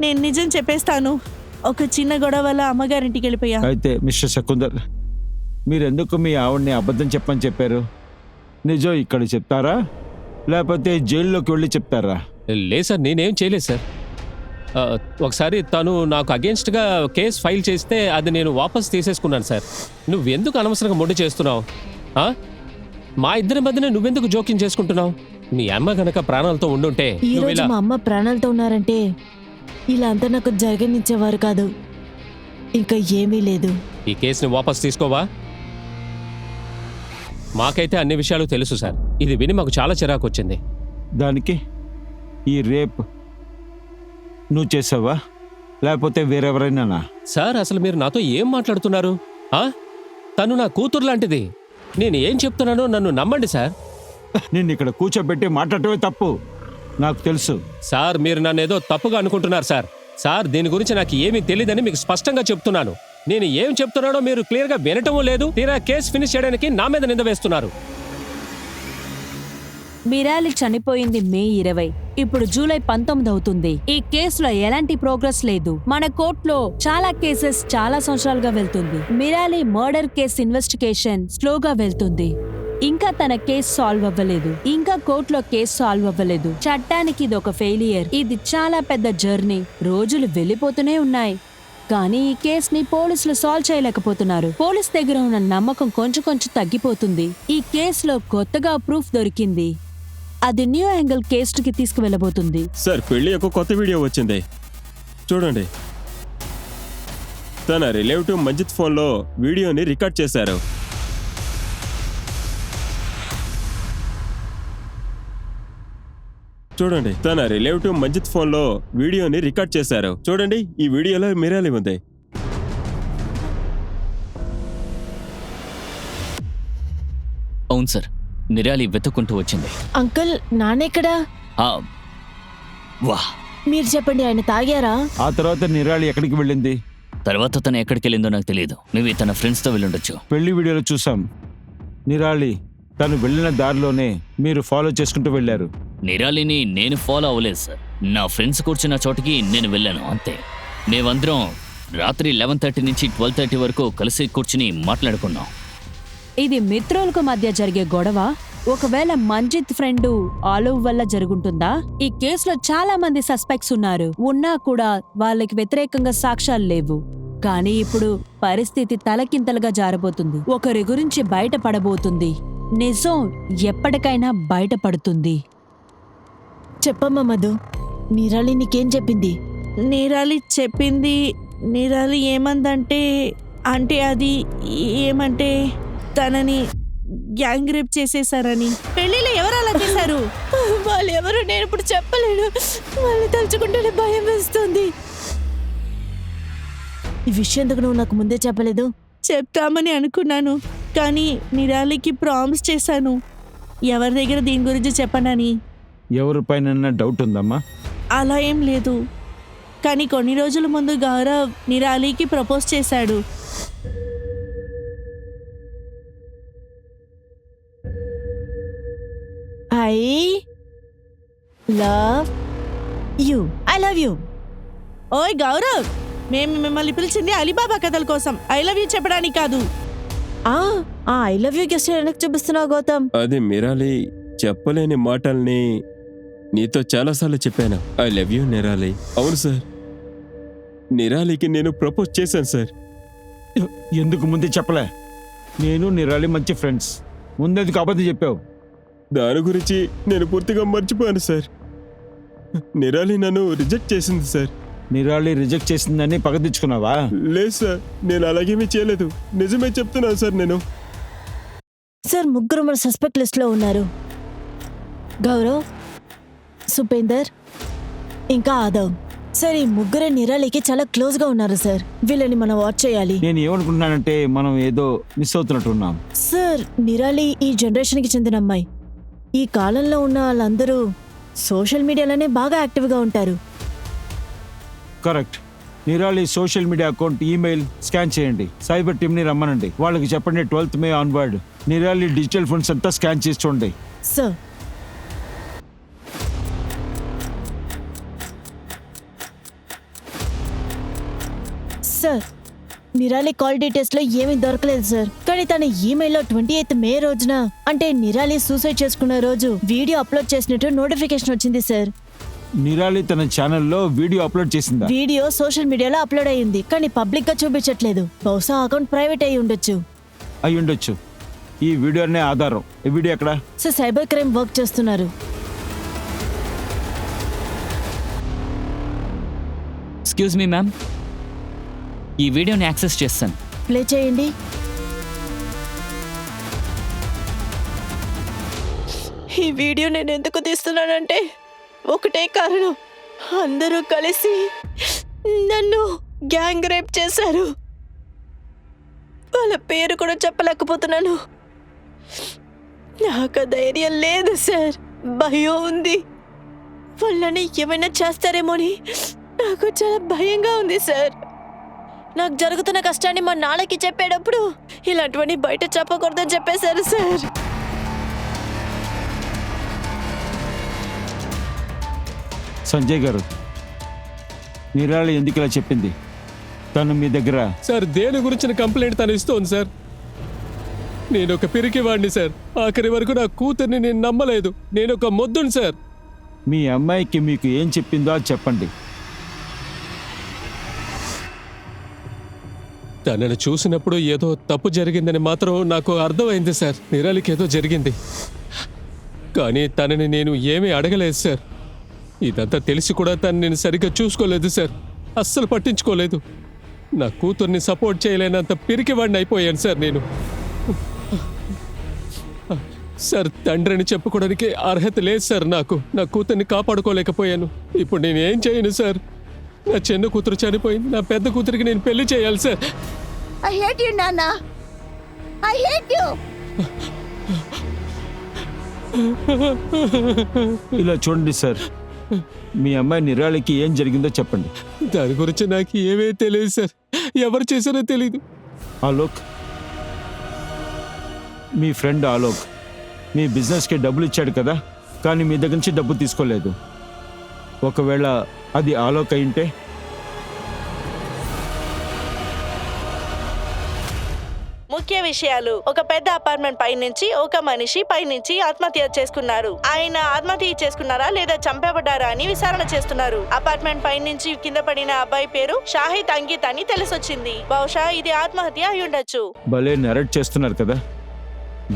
నేను నిజం చెప్పేస్తాను. ఒక చిన్న గొడవ వల్ల అమ్మగారింటికి వెళ్ళిపోయా. అయితే మిస్టర్ శకుందర్, మీరెందుకు మీ ఆవిడ్ని అబద్ధం చెప్పని చెప్పారు? నిజం ఇక్కడ చెప్తారా లేకపోతే జైల్లోకి వెళ్ళి చెప్తారా? లేదు సార్, నేనేం చేయలేదు సార్. ఒకసారి తను నాకు అగేన్స్ట్గా కేసు ఫైల్ చేస్తే అది నేను వాపస్ తీసేసుకున్నాను సార్. నువ్వెందుకు అనవసరంగా మొండి చేస్తున్నావు? మా ఇద్దరి మధ్యనే నువ్వెందుకు జోక్యం చేసుకుంటున్నావు? మీ అమ్మ గనక ప్రాణాలతో ఉండుంటే ఈ నువ్వు రోజు ఇలా మా అమ్మ ప్రాణాలతో ఉన్నారంటే ఇలా అంతా నాకు జరగనిచ్చేవారు కాదు. ఇంకా ఏమీ లేదు. ఈ కేసుని వాపస్ తీసుకోవా? మాకైతే అన్ని విషయాలు తెలుసు సార్. ఇది విని మాకు చాలా చిరాకు వచ్చింది. దానికి ఈ రేప్ నువ్వు చేసావా లేకపోతే వేరెవరైనా? సార్, అసలు మీరు నాతో ఏం మాట్లాడుతున్నారు? తను నా కూతురు లాంటిది. నేను ఏం చెప్తున్నానో నన్ను నమ్మండి సార్. నిన్ను ఇక్కడ కూర్చోబెట్టి మాట్లాడటమే తప్పు, నాకు తెలుసు. సార్, మీరు నన్ను ఏదో తప్పుగా అనుకుంటున్నారు సార్. సార్, దీని గురించి నాకు ఏమీ తెలియదని మీకు స్పష్టంగా చెప్తున్నాను. నేను ఏం చెప్తున్నానో మీరు క్లియర్గా వినటం లేదు. తీరా కేసు ఫినిష్ చేయడానికి నా మీద నింద వేస్తున్నారు. మిరాలి చనిపోయింది మే 20. ఇప్పుడు జూలై 19 అవుతుంది. ఈ కేసులో ఎలాంటి ప్రోగ్రెస్ లేదు. మన కోర్టులో చాలా కేసెస్ చాలా సంవత్సరాలుగా వెళ్తుంది. మిరాలి మర్డర్ కేసు ఇన్వెస్టిగేషన్ స్లోగా వెళ్తుంది. ఇంకా తన కేసు సాల్వ్ అవ్వలేదు. ఇంకా కోర్టులో కేసు సాల్వ్ అవ్వలేదు. చట్టానికి ఇది ఒక ఫెయిలియర్. ఇది చాలా పెద్ద జర్నీ. రోజులు వెళ్ళిపోతూనే ఉన్నాయి, కానీ ఈ కేసుని పోలీసులు సాల్వ్ చేయలేకపోతున్నారు. పోలీస్ దగ్గర ఉన్న నమ్మకం కొంచెం కొంచెం తగ్గిపోతుంది. ఈ కేసులో కొత్తగా ప్రూఫ్ దొరికింది. అది న్యూ యాంగిల్ కేసుకి తీసుకువెళ్ళబోతుంది. సార్, పెళ్లి యొక్క కొత్త వీడియో వచ్చింది, చూడండి. తన రిలేటివ్ మంజిత్ ఫోన్లో వీడియోని రికార్డ్ చేశారు. చూడండి, తన రిలేటివ్ మంజిత్ ఫోన్లో వీడియోని రికార్డ్ చేశారు. చూడండి, ఈ వీడియోలో మిరాలి ఉంది. అవును సార్, నిరాలి వెతుక్కుంటూ వచ్చింది. అంకుల్, నాన్నెక్కడా? వా, మీరు చెప్పండి, ఆయన తాగారా? ఆ తర్వాత నిరాలి ఎక్కడికి వెళ్ళింది? తర్వాత తను ఎక్కడికి వెళ్ళిందో నాకు తెలియదు. నువ్వు తన ఫ్రెండ్స్తో వెళ్ళుండొచ్చు. పెళ్లి వీడియోలో చూసాం. నిరాలి తను వెళ్ళిన దారిలోనే మీరు ఫాలో చేసుకుంటూ వెళ్ళారు. నిరాలిని నేను ఫాలో అవ్వలేదు సార్. నా ఫ్రెండ్స్ కూర్చున్న చోటికి నేను వెళ్ళాను, అంతే. మేమందరం రాత్రి 11:30 నుంచి 12:30 వరకు కలిసి కూర్చుని మాట్లాడుకున్నాం. ఇది మిత్రులకు మధ్య జరిగే గొడవ. ఒకవేళ మంజిత్ ఫ్రెండ్ ఆలివ్ వల్ల జరుగుంటుందా? ఈ కేసులో చాలా మంది సస్పెక్ట్స్ ఉన్నారు. ఉన్నా కూడా వాళ్ళకి వ్యతిరేకంగా సాక్ష్యాలు లేవు. కానీ ఇప్పుడు పరిస్థితి తలకింతలుగా జారబోతుంది. ఒకరి గురించి బయటపడబోతుంది. నిజం ఎప్పటికైనా బయటపడుతుంది. చెప్పమ్మా మధు, నిరాలి నీకేం చెప్పింది? నిరాలి చెప్పింది, నిరాలి ఏమందంటే అంటే అది ఏమంటే తనని గ్యాంగ్ రేప్ చేసేసారని. పెళ్లిలో ఎవరు అలా చేశారు? వాళ్ళు ఎవరు నేను ఇప్పుడు చెప్పలేను. వాళ్ళు తలుచుకుంటేనే భయం వేస్తుంది. ఈ విషయం ఎందుకు నువ్వు నాకు ముందే చెప్పలేదు? చెప్తామని అనుకున్నాను, కానీ నిరాలికి ప్రామిస్ చేశాను ఎవరి దగ్గర దీని గురించి చెప్పనని. ఎవరిపైన డౌట్ ఉందమ్మా? అలా ఏం లేదు, కానీ కొన్ని రోజుల ముందు గౌరవ్ నిరాలికి ప్రపోజ్ చేశాడు. I love you. I love you. ఓయ్ గౌరవ్, మేము మిమ్మల్ని పిలిచింది అలీబాబా కథల కోసం, ఐ లవ్ యూ చెప్పడానికి కాదు. ఐ లవ్ యూ గెస్ట్ వెనక్కి చూపిస్తున్నావు గౌతమ్. అది మిరాలి చెప్పలేని మాటల్ని నీతో చాలాసార్లు చెప్పాను. I love you Nirali. అవును సార్, నిరాలికి నేను ప్రపోజ్ చేశాను సార్. ఎందుకు ముందే చెప్పలే? నేను నిరాలి మంచి ఫ్రెండ్స్, ముందెందుకు అబద్ధం చెప్పావు? దాని గురించి నేను పూర్తిగా మర్చిపోయాను సార్. నిరాలి నన్ను రిజెక్ట్ చేసింది సార్. నిరాలి రిజెక్ట్ చేసిందని పగ తెచ్చుకున్నావా? లేదు సార్, నేను అలాగేమీ చేయలేదు. నిజమే చెప్తున్నాను సార్. నేను సార్, ముగ్గురు మన సస్పెక్ట్ లిస్ట్ లో ఉన్నారు. గౌరవ్, సుపేందర్, ఇంకా ఆదవ్. సార్, ఈ ముగ్గురే నిరాలికి చాలా క్లోజ్ గా ఉన్నారు సార్. వీళ్ళని మనం వాచ్ చేయాలి. నేను ఏమనుకుంటున్నానంటే మనం ఏదో మిస్ అవుతున్నట్టున్నాం. సార్, నిరాలి ఈ జనరేషన్ కి చెందిన అమ్మాయి. ఈ కాలంలో ఉన్న వాళ్ళందరూ సోషల్ మీడియాలోనే బాగా యాక్టివ్గా ఉంటారు. Correct. Nirali social media account, email scan చేయండి. సైబర్ టీమ్ని రమ్మనండి. వాళ్ళకి చెప్పండి 12th May onward Nirali digital funds అంతా స్కాన్ చేసి చూడండి. Sir, sir, Nirali call details లో ఏమీ దొరకలేదు సార్. కానీ తన ఈమెయిల్లో 28th May రోజున, అంటే నిరాలి సూసైడ్ చేసుకున్న రోజు, వీడియో అప్లోడ్ చేసినట్టు నోటిఫికేషన్ వచ్చింది సార్. నిరాలి తన ఛానల్లో వీడియో అప్లోడ్ చేసిందా? వీడియో సోషల్ మీడియాలో అప్లోడ్ అయ్యింది, కానీ పబ్లిక్ గా చూపించట్లేదు. బహుశా అకౌంట్ ప్రైవేట్ అయి ఉండొచ్చు. అయి ఉండొచ్చు. ఈ వీడియోనే ఆధారం. ఈ వీడియో ఎక్కడ? సార్, సైబర్ క్రైమ్ వర్క్ చేస్తున్నారు. ఎక్స్క్యూజ్ మీ మ్యామ్, ఈ వీడియోని యాక్సెస్ చేస్తాను. ప్లే చేయండి. ఈ వీడియో నేను ఎందుకు తీస్తున్నానంటే ఒకటే కారణం. అందరూ కలిసి నన్ను గ్యాంగ్ రేప్ చేశారు. వాళ్ళ పేరు కూడా చెప్పలేకపోతున్నాను. నాకు ధైర్యం లేదు సార్. భయం ఉంది. వాళ్ళని ఏమైనా చేస్తారేమోని నాకు చాలా భయంగా ఉంది సార్. నాకు జరుగుతున్న కష్టాన్ని మా నాన్నకి చెప్పేటప్పుడు ఇలాంటివన్నీ బయట చెప్పకూడదని చెప్పేశారు సార్. సంజయ్ గారు, నిరాలి ఎందుకు ఇలా చెప్పింది? తను మీ దగ్గర సార్, దేని గురించిన కంప్లైంట్ తను ఇస్తోంది సార్. నేను ఒక పిరికివాడిని సార్. ఆఖరి వరకు నా కూతుర్ని నేను నమ్మలేదు. నేను ఒక మొద్దుని సార్. మీ అమ్మాయికి మీకు ఏం చెప్పిందో అది చెప్పండి. తనను చూసినప్పుడు ఏదో తప్పు జరిగిందని మాత్రం నాకు అర్థమైంది సార్. నిరాలికి ఏదో జరిగింది, కానీ తనని నేను ఏమీ అడగలేదు సార్. ఇదంతా తెలిసి కూడా తను నేను సరిగ్గా చూసుకోలేదు సార్. అస్సలు పట్టించుకోలేదు. నా కూతుర్ని సపోర్ట్ చేయలేనంత పిరికివాడిని అయిపోయాను సార్ నేను. సార్, తండ్రిని చెప్పుకోవడానికి అర్హత లేదు సార్ నాకు. నా కూతుర్ని కాపాడుకోలేకపోయాను. ఇప్పుడు నేను ఏం చేయను సార్. నా చిన్న కూతురు చనిపోయింది. నా పెద్ద కూతురికి నేను పెళ్లి చేయాలి సార్. ఐ హేట్ యు నాన్న. I hate you. ఇలా చూడండి సార్, మీ అమ్మాయి నిరాలికి ఏం జరిగిందో చెప్పండి. దాని గురించి నాకు ఏమీ తెలియదు సార్. ఎవరు చేశారో తెలీదు. ఆలోక్, మీ ఫ్రెండ్ ఆలోక్ మీ బిజినెస్కి డబ్బులు ఇచ్చాడు కదా, కానీ మీ దగ్గర నుంచి డబ్బు తీసుకోలేదు. ఒకవేళ అది ఆలోక్ అయింటే? ముఖ్య విషయాలు: ఒక పెద్ద అపార్ట్మెంట్ పైనుంచి ఒక మనిషి పైనుంచి ఆత్మహత్య చేసుకున్నారు. ఆయన ఆత్మహత్య చేసుకున్నారా లేదా చంపబడ్డారా అని విచారణ చేస్తున్నారు. అపార్ట్మెంట్ పైనుంచి కింద పడిన అబ్బాయి పేరు షాహిద్ అంకిత్ అని తెలిసొచ్చింది. బహుశా ఇది ఆత్మహత్య అయి ఉండొచ్చు. భలే నరేట్ చేస్తున్నారు కదా.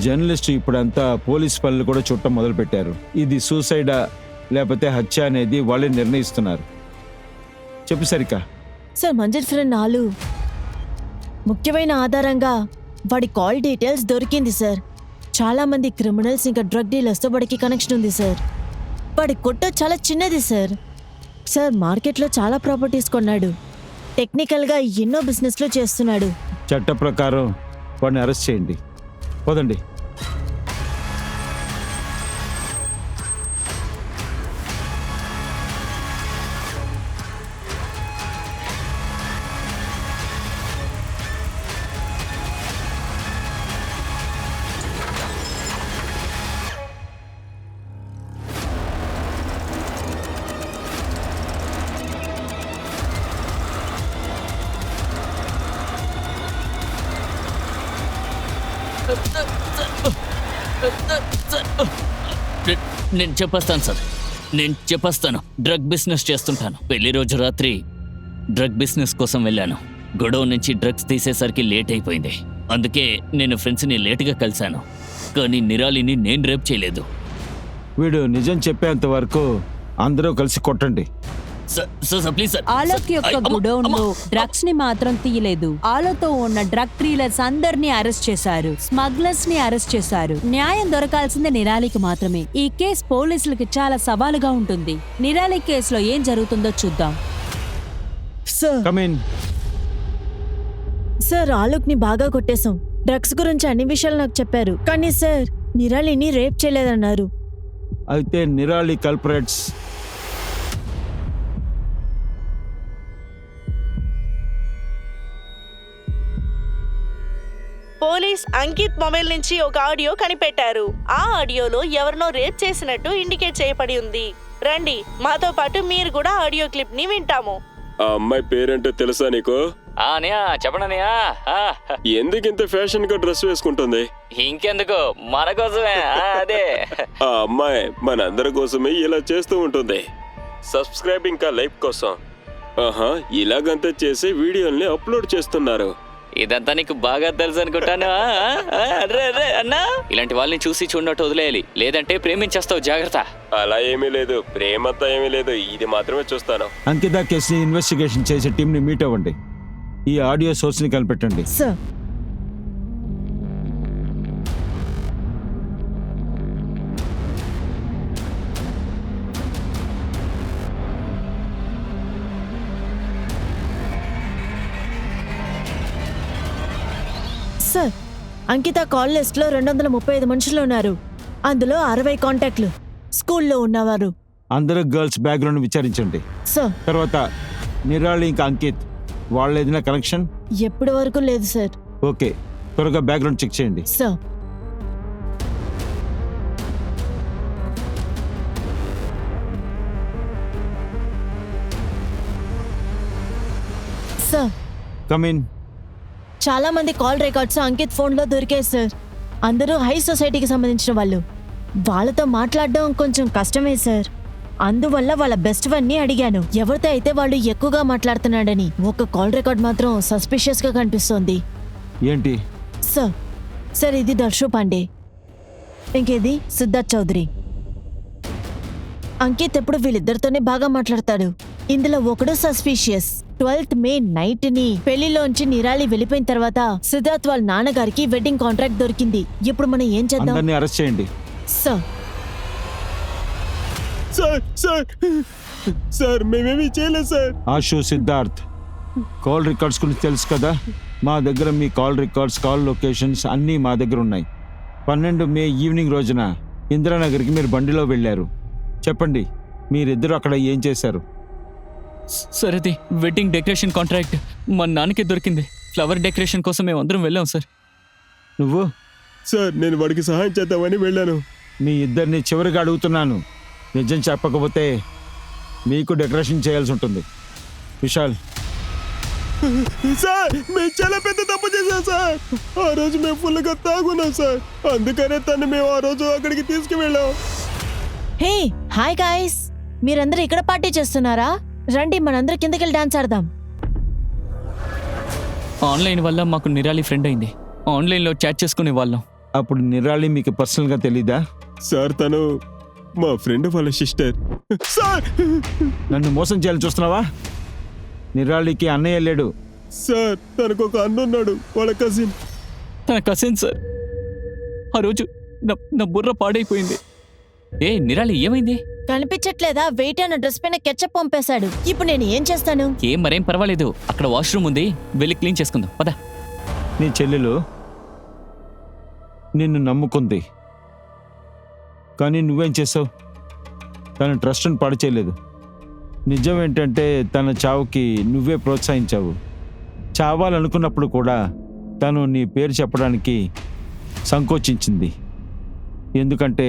జర్నలిస్టు ఇప్పుడంతా పోలీస్ పనులు కూడా చూడటం మొదలు పెట్టారు. ఇది సూసైడా లేకపోతే హత్య అనేది వాళ్ళే నిర్ణయిస్తున్నారు. చెప్పు సరికా. సార్, మంజర్ ఫ్రెండ్ నాలు ముఖ్యమైన ఆధారంగా వాడి కాల్ డీటెయిల్స్ దొరికింది సార్. చాలా మంది క్రిమినల్స్ ఇంకా డ్రగ్ డీలర్స్తో వాడికి కనెక్షన్ ఉంది సార్. వాడి కొట్టు చాలా చిన్నది సార్. సార్ మార్కెట్లో చాలా ప్రాపర్టీస్ కొన్నాడు. టెక్నికల్గా ఎన్నో బిజినెస్లు చేస్తున్నాడు. చట్ట ప్రకారం వాడిని అరెస్ట్ చేయండి. పోదండి. నేను చెప్పేస్తాను సార్, నేను చెప్పేస్తాను. డ్రగ్ బిజినెస్ చేస్తుంటాను. పెళ్లి రోజు రాత్రి డ్రగ్ బిజినెస్ కోసం వెళ్ళాను. గొడవ నుంచి డ్రగ్స్ తీసేసరికి లేట్ అయిపోయింది. అందుకే నేను ఫ్రెండ్స్ని లేటుగా కలిశాను. కానీ నిరాలిని నేను రేప్ చేయలేదు. వీడు నిజం చెప్పేంత వరకు అందరూ కలిసి కొట్టండి. Sir please sir. ఆలోక్ యొక్క గుడౌన్ లో డ్రగ్స్ ని మాత్రం తీయలేదు. ఆలోతో ఉన్న డ్రగ్ డీలర్స్ అందరినీ అరెస్ట్ చేశారు. స్మగ్లర్స్ ని అరెస్ట్ చేశారు. న్యాయం దొరకాల్సిందే నిరాలికి మాత్రమే. ఈ కేసు పోలీసులకి చాలా సవాలుగా ఉంటుంది. నిరాలి కేసులో ఏం జరుగుతుందో చూద్దాం. Sir come in. సార్ ఆలోక్ని బాగా కొట్టేశాం. డ్రగ్స్ గురించి అన్ని విషయాలు నాకు చెప్పారు. కానీ సార్ నిరాలిని రేప్ చేయలేదన్నారు. అయితే Nirali culprits. Police Ankit mobile నుంచి ఒక ఆడియో కనిపెట్టారు. ఆ ఆడియోలో ఎవరినో రేప్ చేసినట్టు ఇండికేట్ చేయబడి ఉంది. రండి, మాతో పాటు మీరు కూడా ఆడియో క్లిప్ ని వింటాము. ఆ అమ్మాయి పేరేంటో తెలుసా నీకు? చెప్పననియా. ఎందుకు ఇంత ఫ్యాషన్ గా డ్రెస్ వేసుకుంటుంది? ఇంకెందుకు, మన కోసమే. అదే ఆ అమ్మాయి మన అందరి కోసమే ఇలా చేస్తూ ఉంటుంది. సబ్స్క్రైబ్ ఇంకా లైక్ కోసం. ఆహా, ఇలాగంతా చేసి వీడియోల్ని అప్లోడ్ చేస్తున్నారు. ఇదంతా నీకు బాగా తెలుసు అనుకుంటాను. అన్నా, ఇలాంటి వాళ్ళని చూసి చూడనట్టు వదిలేయాలి, లేదంటే ప్రేమించేస్తావు. జాగ్రత్త. అలా ఏమీ లేదు, ప్రేమంతా ఏమీ లేదు. ఇది మాత్రమే చూస్తాను. అంకిత కేసుని ఇన్వెస్టిగేషన్ చేసే టీంని మీట్ అవ్వండి. ఈ ఆడియో సోర్స్ని కనిపెట్టండి. సార్ సార్ అంకిత కాల్ లిస్ట్ లో 235 మనుషులు ఉన్నారు. అందులో 60 కాంటాక్ట్లు స్కూల్లో ఉన్నవారు. అందరూ గర్ల్స్ బ్యాక్గ్రౌండ్ విచారించండి. సార్ తర్వాత నిరాలి ఇంకా అంకిత్ వాళ్ళ ఏదైనా కనెక్షన్? ఎప్పటి వరకు లేదు సార్. ఓకే, త్వరగా బ్యాక్గ్రౌండ్ చెక్ చేయండి. Sir sir come in. చాలా మంది కాల్ రికార్డ్స్ అంకిత్ ఫోన్లో దొరికాయి సార్. అందరూ హై సొసైటీకి సంబంధించిన వాళ్ళు. వాళ్ళతో మాట్లాడడం కొంచెం కష్టమే సార్. అందువల్ల వాళ్ళ బెస్ట్ వన్ని అడిగాను. ఎవరితో అయితే వాళ్ళు ఎక్కువగా మాట్లాడుతున్నాడని. ఒక కాల్ రికార్డ్ మాత్రం సస్పిషియస్ గా కనిపిస్తోంది. ఏంటి? సార్ సార్ ఇది దర్శు పాండే, ఇంకేది సిద్ధార్థ్ చౌదరి. అంకిత్ ఎప్పుడు వీళ్ళిద్దరితోనే బాగా మాట్లాడతాడు. ఇందులో ఒకడు సస్పిషియస్. 12th మే నైట్ ని పెళ్లిలోంచి నిరాలి వెళ్ళిపోయిన తర్వాత సిద్ధార్థ్ వాళ్ళ నాన్నగారికి వెడ్డింగ్ కాంట్రాక్ట్ దొరికింది. ఇప్పుడు మనం ఏం చేద్దాం? అందరినీ అరెస్ట్ చేయండి. సార్ సార్ సార్ సార్ మేమేమీ చేయలేదు సార్. ఆశు, సిద్ధార్థ్, కాల్ రికార్డ్స్ గురించి తెలుసు కదా. మా దగ్గర మీ కాల్ రికార్డ్స్, కాల్ లొకేషన్స్ అన్నీ మా దగ్గర ఉన్నాయి. 12 మే ఈవినింగ్ రోజున ఇందిరానగర్కి మీరు బండిలో వెళ్ళారు. చెప్పండి, మీరిద్దరు అక్కడ ఏం చేశారు? సార్, అది వెడ్డింగ్ డెకరేషన్ కాంట్రాక్ట్ మా నాన్నకి దొరికింది. ఫ్లవర్ డెకరేషన్ కోసం మేము అందరం వెళ్ళాం సార్. నువ్వు? సార్ నేను వాడికి సహాయం చేద్దామని వెళ్ళాను. మీ ఇద్దరిని చివరిగా అడుగుతున్నాను, నిజం చెప్పకపోతే మీకు డెకరేషన్ చేయాల్సి ఉంటుంది. విశాల్. సార్ మేము చాలా పెద్ద తప్పు చేశాం సార్. ఆ రోజు మేము ఫుల్గా తాగున్నాం సార్. అందుకనే తను మేము ఆ రోజు అక్కడికి తీసుకువెళ్ళాం. హే హాయ్ గాయ్స్, మీరందరూ ఇక్కడ పార్టీ చేస్తున్నారా? రండి మనందరూ కిందకెళ్ళి డాన్స్ ఆడదాం. ఆన్లైన్ వల్ల మాకు నిరాలి ఫ్రెండ్ అయింది. ఆన్లైన్లో చాట్ చేసుకునే వాళ్ళం. అప్పుడు నిరాలి మీకు పర్సనల్గా తెలీదా? సార్ తను మా ఫ్రెండ్ వాళ్ళ సిస్టర్. సార్ నన్ను మోసం చేయాలని చూస్తున్నావా? నిరాలికి అన్నయ్య లేడు, సార్ తనకు ఒక అన్నున్నాడు, వాళ్ళ కజిన్. తన కజిన్ సార్. ఆ రోజు నా బుర్ర పాడైపోయింది. ఏ నిరాలి ఏమైంది? కనిపించట్లేదా? వెయిట్ అన్న డ్రెస్ పైన కెచ్చప్ పంపేశాడు. ఇప్పుడు నేను ఏం చేస్తాను? మరేం పర్వాలేదు, అక్కడ వాష్రూమ్ ఉంది, వెళ్ళి క్లీన్ చేసుకుందాం పద. నీ చెల్లెలు నిన్ను నమ్ముకుంది, కానీ నువ్వేం చేసావు? తన ట్రస్ట్ని పాడు చేయలేదు. నిజం ఏంటంటే తన చావుకి నువ్వే ప్రోత్సహించావు. చావాలనుకున్నప్పుడు కూడా తను నీ పేరు చెప్పడానికి సంకోచించింది. ఎందుకంటే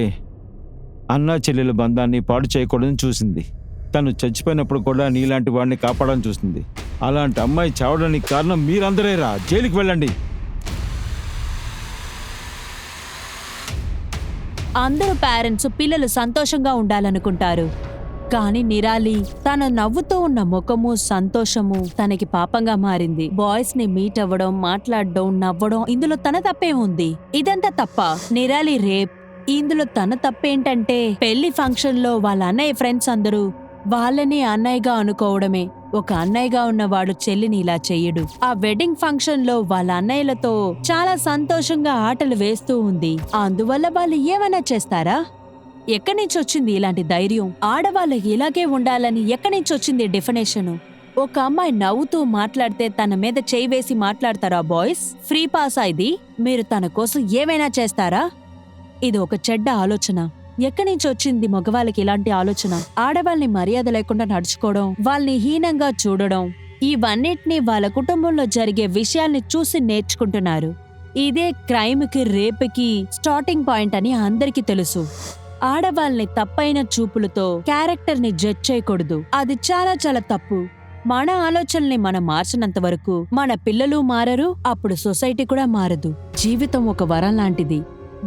అన్నా చెల్లెల బంధాన్ని పాడు చేయకూడదని చూసింది. తను చచ్చిపోయినప్పుడు కూడా నీలాంటి వాడిని కాపాడని చూసింది. అలాంటి అమ్మాయి చావడానికి కారణం మీరందరేరా. జైలుకి వెళ్ళండి. అందరూ పేరెంట్స్ పిల్లలు సంతోషంగా ఉండాలనుకుంటారు, కానీ నిరాలి తన నవ్వుతూ ఉన్న ముఖము సంతోషము తనకి పాపంగా మారింది. బాయ్స్ ని మీట్ అవ్వడం, మాట్లాడడం, నవ్వడం, ఇందులో తన తప్పే ఉంది. ఇదంతా తప్ప. నిరాలి రేప్. ఇందులో తన తప్పేంటంటే పెళ్లి ఫంక్షన్ లో వాళ్ళ అన్నయ్య ఫ్రెండ్స్ అందరూ వాళ్ళని అన్నయ్యగా అనుకోవడమే. ఒక అన్నయ్యగా ఉన్నవాడు చెల్లిని ఇలా చెయ్యడు. ఆ వెడ్డింగ్ ఫంక్షన్ లో వాళ్ళ అన్నయ్యలతో చాలా సంతోషంగా ఆటలు వేస్తూ ఉంది. అందువల్ల వాళ్ళు ఏమైనా చేస్తారా? ఎక్కడి నుంచి వచ్చింది ఇలాంటి ధైర్యం? ఆడవాళ్ళు ఇలాగే ఉండాలని ఎక్కడి నుంచి వచ్చింది డెఫినేషను? ఒక అమ్మాయి నవ్వుతూ మాట్లాడితే తన మీద చేయి వేసి మాట్లాడతారా బాయ్స్? ఫ్రీ పాసా ఇది? మీరు తన కోసం ఏమైనా చేస్తారా? ఇది ఒక చెడ్డ ఆలోచన. ఎక్కడి నుంచి వచ్చింది మగవాళ్ళకి ఇలాంటి ఆలోచన? ఆడవాళ్ళని మర్యాద లేకుండా నడుచుకోవడం, వాళ్ళని హీనంగా చూడడం, ఇవన్నిటినీ వాళ్ళ కుటుంబంలో జరిగే విషయాల్ని చూసి నేర్చుకుంటున్నారు. ఇదే క్రైమ్కి, రేపుకి స్టార్టింగ్ పాయింట్ అని అందరికీ తెలుసు. ఆడవాళ్ళని తప్పైన చూపులతో క్యారెక్టర్ని జడ్జ్ చేయకూడదు. అది చాలా చాలా తప్పు. మన ఆలోచనల్ని మనం మార్చినంత వరకు మన పిల్లలు మారరు, అప్పుడు సొసైటీ కూడా మారదు. జీవితం ఒక వరం లాంటిది.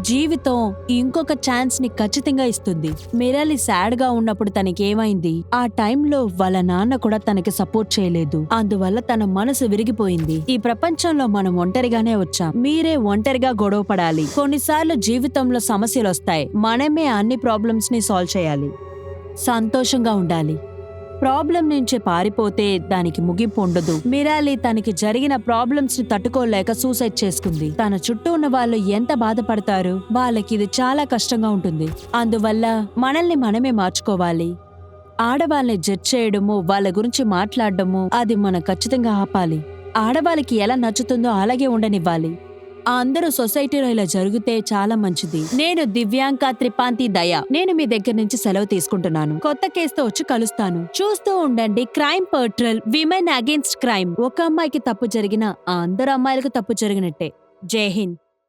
జీవితం ఇంకొక ఛాన్స్ ని ఖచ్చితంగా ఇస్తుంది. మిరాలి సాడ్ గా ఉన్నప్పుడు తనకేమైంది? ఆ టైంలో వాళ్ళ నాన్న కూడా తనకి సపోర్ట్ చేయలేదు. అందువల్ల తన మనసు విరిగిపోయింది. ఈ ప్రపంచంలో మనం ఒంటరిగానే వచ్చాం. మీరే ఒంటరిగా గొడవ పడాలి. కొన్నిసార్లు జీవితంలో సమస్యలు వస్తాయి. మనమే అన్ని ప్రాబ్లమ్స్ ని సాల్వ్ చేయాలి. సంతోషంగా ఉండాలి. ప్రాబ్లం నుంచి పారిపోతే దానికి ముగింపు ఉండదు. మిరాలి తనకి జరిగిన ప్రాబ్లమ్స్ ని తట్టుకోలేక సూసైడ్ చేసుకుంది. తన చుట్టూ ఉన్న వాళ్ళు ఎంత బాధపడతారు? వాళ్ళకి ఇది చాలా కష్టంగా ఉంటుంది. అందువల్ల మనల్ని మనమే మార్చుకోవాలి. ఆడవాళ్ళని జడ్జ్ చేయడము, వాళ్ళ గురించి మాట్లాడడము అది మనం ఖచ్చితంగా ఆపాలి. ఆడవాళ్ళకి ఎలా నచ్చుతుందో అలాగే ఉండనివ్వాలి. అందరూ సొసైటీలో ఇలా జరిగితే చాలా మంచిది. నేను దివ్యాంక త్రిపాంతి దయ. నేను మీ దగ్గర నుంచి సెలవు తీసుకుంటున్నాను. కొత్త కేసుతో వచ్చి కలుస్తాను. చూస్తూ ఉండండి crime petrol, women against crime. ఒక అమ్మాయికి తప్పు జరిగినా అందరు అమ్మాయిలకు తప్పు జరిగినట్టే. జై హింద్.